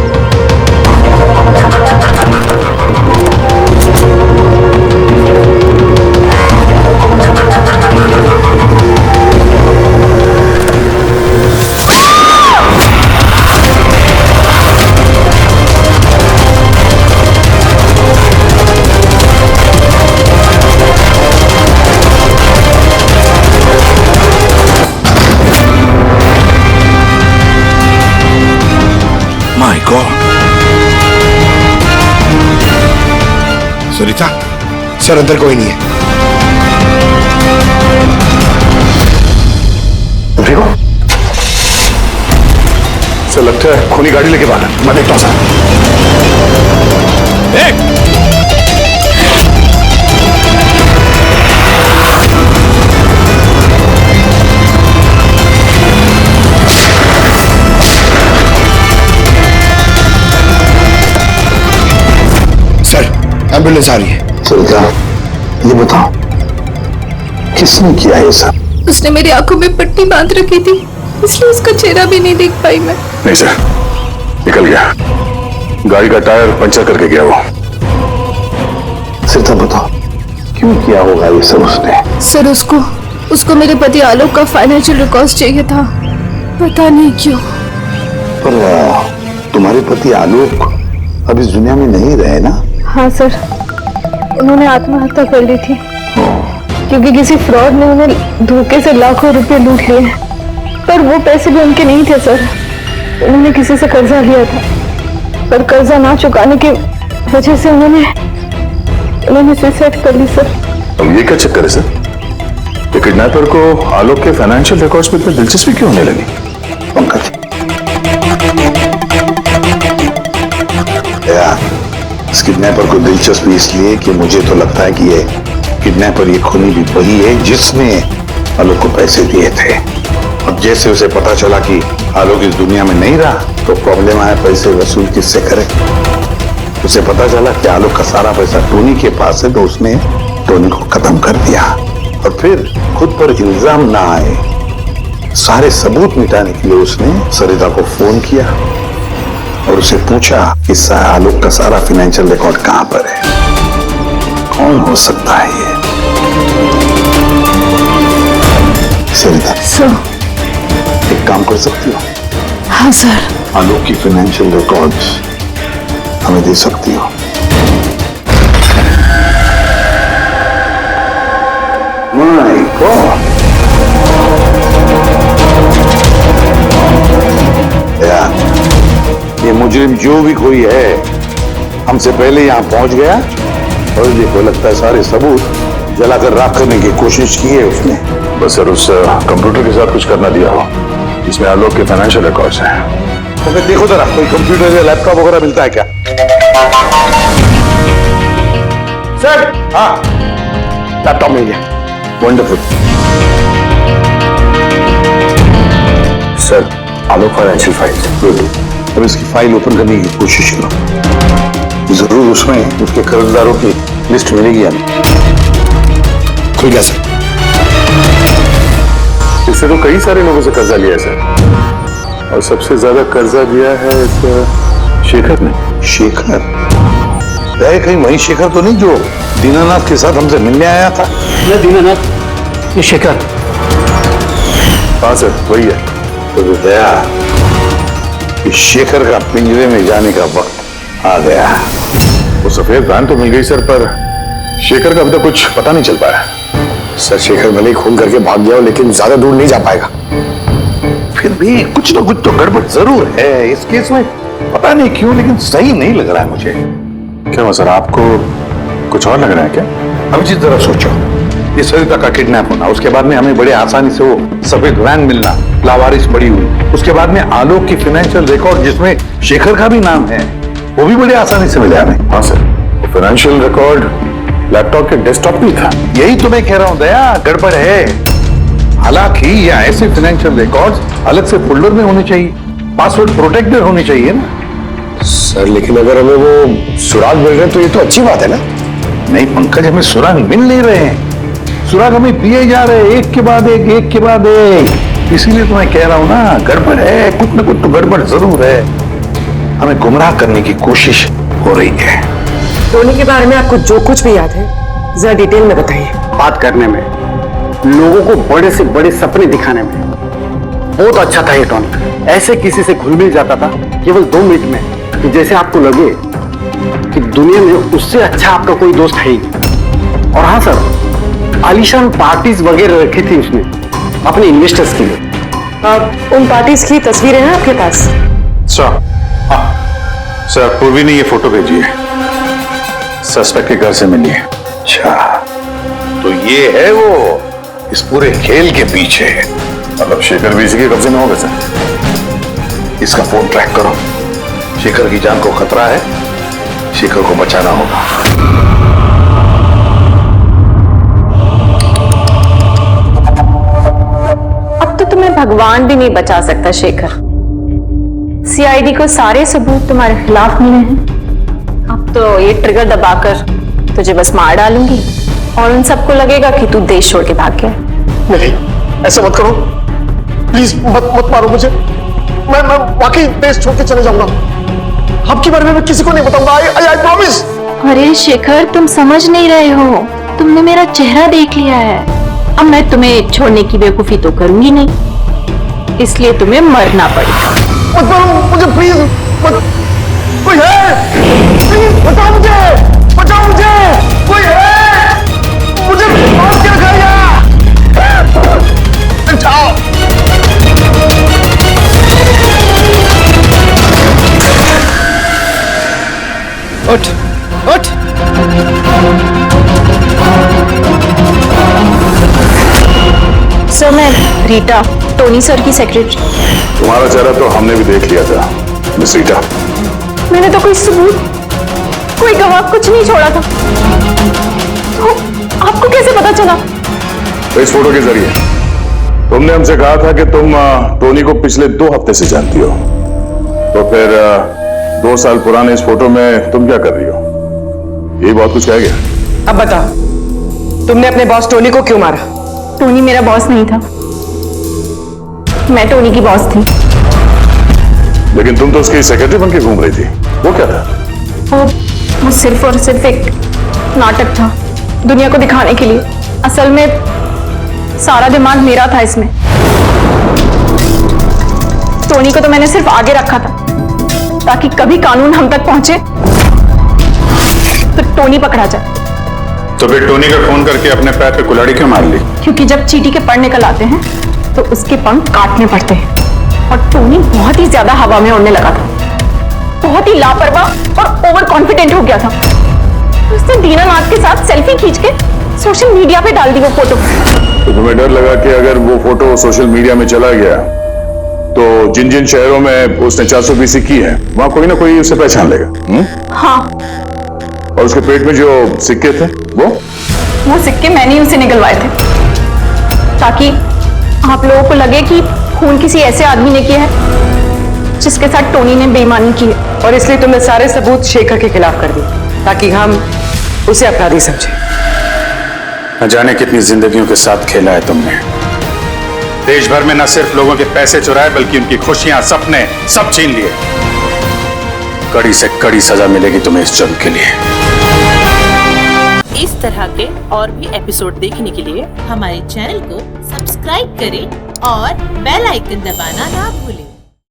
My God, Sarita. Sir अंदर कोई नहीं है। देखो सर, लगता है खूनी गाड़ी लेके बाहर। मैं देखता हूं सर। एम्बुलेंस आ रही है। सरिता, ये बताओ किसने किया ये सब? उसने मेरी आंखों में पट्टी बांध रखी थी, इसलिए उसका चेहरा भी नहीं देख पाई मैं। नहीं सर, निकल गया, गाड़ी का टायर पंचर करके गया वो। सरिता बताओ, क्यों किया होगा ये सब उसने? सर उसको मेरे पति आलोक का फाइनेंशियल रिकॉर्ड चाहिए था, पता नहीं क्यों। पर तुम्हारे पति आलोक अब इस दुनिया में नहीं रहे ना? हाँ सर, उन्होंने आत्महत्या कर ली थी क्योंकि किसी फ्रॉड ने उन्हें धोखे से लाखों रुपए लूट लिए। पर वो पैसे भी उनके नहीं थे सर, उन्होंने किसी से कर्जा लिया था, पर कर्जा ना चुकाने की वजह से उन्होंने सुसाइड कर ली सर। अब ये क्या चक्कर है सर? ये किडनैपर को आलोक के फाइनेंशियल रिकॉर्ड्स में इतनी दिलचस्पी क्यों होने लगी? पंकज, इस किडनैपर को दिलचस्पी इसलिए कि मुझे तो लगता है कि ये किडनैपर, ये खूनी भी वही है जिसने आलोक को पैसे दिए थे। और जैसे उसे पता चला कि आलोक इस दुनिया में नहीं रहा तो प्रॉब्लम आया, पैसे वसूल किससे करे। उसे पता चला कि आलोक का सारा पैसा टोनी के पास है तो उसने टोनी को खत्म कर दिया। और फिर खुद पर इल्जाम ना आए, सारे सबूत मिटाने के लिए उसने सरिता को फोन किया और उसे पूछा कि आलोक का सारा फाइनेंशियल रिकॉर्ड कहां पर है। कौन हो सकता है ये? सरिता सर, एक काम कर सकती हो? हाँ सर। आलोक की फाइनेंशियल रिकॉर्ड्स हमें दे सकती हो? माय गॉड, ये मुजरिम जो भी कोई है हमसे पहले यहाँ पहुंच गया और देखो लगता है सारे सबूत जलाकर राख करने की कोशिश की है उसने। बस सर उस कंप्यूटर के साथ कुछ करना दिया हो इसमें आलोक के फाइनेंशियल रिकॉर्ड्स हैं। तो फिर देखो जरा कोई कंप्यूटर या लैपटॉप वगैरह मिलता है क्या? सर, हाँ, लैपटॉप मिल गया। वंडरफुल। सर, आलोक फाइनेंशियल फाइल्स। गुड। अब इसकी फाइल ओपन करने की कोशिश करो, जरूर उसमें उसके कर्जदारों की लिस्ट मिलेगी या नहीं। खुल गया सर। इससे तो कई सारे लोगों से कर्जा लिया है सर, और सबसे ज्यादा कर्जा दिया है इस शेखर ने। शेखर? कहीं वही शेखर तो नहीं जो दीनानाथ के साथ हमसे मिलने आया था? ये दीनानाथ, ये शेखर। हाँ सर, वही है। तो दया, इस शेखर का पिंजरे में जाने का वक्त आ गया। वो सफेद वैन तो मिल गई सर, पर शेखर का अभी तक कुछ पता नहीं चल पाया। सर, शेखर भले ही खून करके भाग गया हो लेकिन ज्यादा दूर नहीं जा पाएगा। फिर भी कुछ ना कुछ तो गड़बड़ जरूर है इस केस में, पता नहीं क्यों लेकिन सही नहीं लग रहा है मुझे। क्या सर, आपको कुछ और लग रहा है क्या? अभिजीत जरा सोचो, ये सरिता का किडनैप होना, उसके बाद में हमें बड़े आसानी से वो सफेद वैन मिलना, लावारिस पड़ी हुई, उसके बाद में आलोक की फाइनेंशियल रिकॉर्ड जिसमें शेखर का भी नाम है, वो भी बड़े आसानी से मिला हमें। हाँ सर, वो फाइनेंशियल रिकॉर्ड लैपटॉप के डेस्कटॉप पे था। यही तो मैं कह रहा हूं दया, गड़बड़ है। हालांकि ये ऐसे फाइनेंशियल रिकॉर्ड्स अलग से फोल्डर में होने चाहिए, पासवर्ड प्रोटेक्टेड होने चाहिए ना। सर, लेकिन अगर हमें वो सुराग मिल रहे हैं तो ये तो अच्छी बात है ना? नहीं पंकज, हमें सुराग मिल नहीं रहे हैं, सुराग हमें दिए जा रहे हैं एक के बाद एक, एक के बाद एक। इसीलिए तो मैं कह रहा हूं ना, गड़बड़ है, कुछ ना कुछ तो गड़बड़ जरूर है। हमें गुमराह करने की कोशिश हो रही है। टोनी के बारे में आपको जो कुछ भी याद है जरा डिटेल में बताइए। बात करने में, लोगों को बड़े से बड़े सपने दिखाने में बहुत अच्छा था ये टोनी। ऐसे किसी से घुल मिल जाता था केवल 2 मिनट में कि जैसे आपको लगे कि दुनिया में उससे अच्छा आपका कोई दोस्त है ही। और हाँ सर, आलीशान पार्टीज वगैरह रखी थी उसने अपने इन्वेस्टर्स के लिए। उन पार्टीज की तस्वीरें हैं आपके पास? सर, हाँ सर, पूर्वी ने ये फोटो भेजी है, सस्पेक्ट के घर से मिली है। अच्छा, तो ये है वो इस पूरे खेल के पीछे। मतलब शेखर भी इसी के कब्जे में होगा सर? इसका फोन ट्रैक करो, शेखर की जान को खतरा है, शेखर को बचाना होगा। अब तो तुम्हें भगवान भी नहीं बचा सकता शेखर। सीआईडी को सारे सबूत तुम्हारे खिलाफ मिले हैं। अब तो ये ट्रिगर दबाकर तुझे बस मार डालूंगी और उन सबको लगेगा कि तू देश छोड़ के भाग गया। नहीं, ऐसा मत करो प्लीज, मत मारो मुझे। मैं वाकई देश छोड़ के चले जाऊंगा। आपके बारे में मैं किसी को नहीं बताऊंगा। I promise. अरे शेखर, तुम समझ नहीं रहे हो, तुमने मेरा चेहरा देख लिया है। अब मैं तुम्हें छोड़ने की बेवकूफी तो करूंगी नहीं, इसलिए तुम्हें मरना पड़ेगा। मुझे प्लीज कोई है, बताओ मुझे, बताओ मुझे, कोई है, मुझे मार के रखाया। जाओ। उठ उठ। सर मैं रीटा, टोनी सर की सेक्रेटरी। तुम्हारा चेहरा तो हमने भी देख लिया था मिस रीटा। मैंने तो कोई सबूत, कोई गवाह कुछ नहीं छोड़ा था। तो आपको कैसे पता चला? तो इस फोटो के जरिए तुमने हमसे कहा था कि तुम टोनी को पिछले 2 हफ्ते से जानती हो, तो फिर 2 साल पुराने इस फोटो में तुम क्या कर रही हो? ये बहुत कुछ कह गया। अब बताओ, तुमने अपने बॉस टोनी को क्यों मारा? टोनी मेरा बॉस नहीं था, मैं टोनी की बॉस थी। लेकिन तुम तो उसकी सेक्रेटरी बन के घूम रही थी, वो क्या था? वो सिर्फ और सिर्फ एक नाटक था, दुनिया को दिखाने के लिए। असल में सारा दिमाग मेरा था इसमें। टोनी को तो मैंने सिर्फ आगे रखा था ताकि कभी कानून हम तक पहुंचे तो टोनी पकड़ा जाए। तो फिर टोनी का फोन करके अपने पैर पे कुल्हाड़ी क्यों मार ली? क्योंकि जब चींटी के पर निकल आते हैं तो उसके पंख काटने पड़ते हैं, और टोनी बहुत ही ज्यादा हवा में उड़ने लगा था, बहुत ही लापरवाह और ओवर कॉन्फिडेंट हो गया था। उसने दीनानाथ के साथ सेल्फी खींच के सोशल मीडिया पे डाल दी वो फोटो। तो तुम्हें डर लगा कि अगर वो फोटो सोशल मीडिया में चला गया तो जिन जिन शहरों में उसने 420 की है वहां कोई ना कोई उसे पहचान लेगा। हाँ, और उसके पेट में जो सिक्के थे वो सिक्के मैंने ही उसे निकलवाए थे ताकि आप लोगों को लगे कि खून किसी ऐसे आदमी ने किया है जिसके साथ टोनी ने बेईमानी की है। और इसलिए तुमने सारे सबूत शेखर के खिलाफ कर दिए ताकि हम उसे अपराधी समझें। न जाने कितनी जिंदगियों के साथ खेला है तुमने। देश भर में न सिर्फ लोगों के पैसे चुराए बल्कि उनकी खुशियां, सपने सब छीन लिए। कड़ी से कड़ी सजा मिलेगी तुम्हें इस जुर्म के लिए। इस तरह के और भी एपिसोड देखने के लिए हमारे चैनल को सब्सक्राइब करें और बेल आइकन दबाना ना भूलें।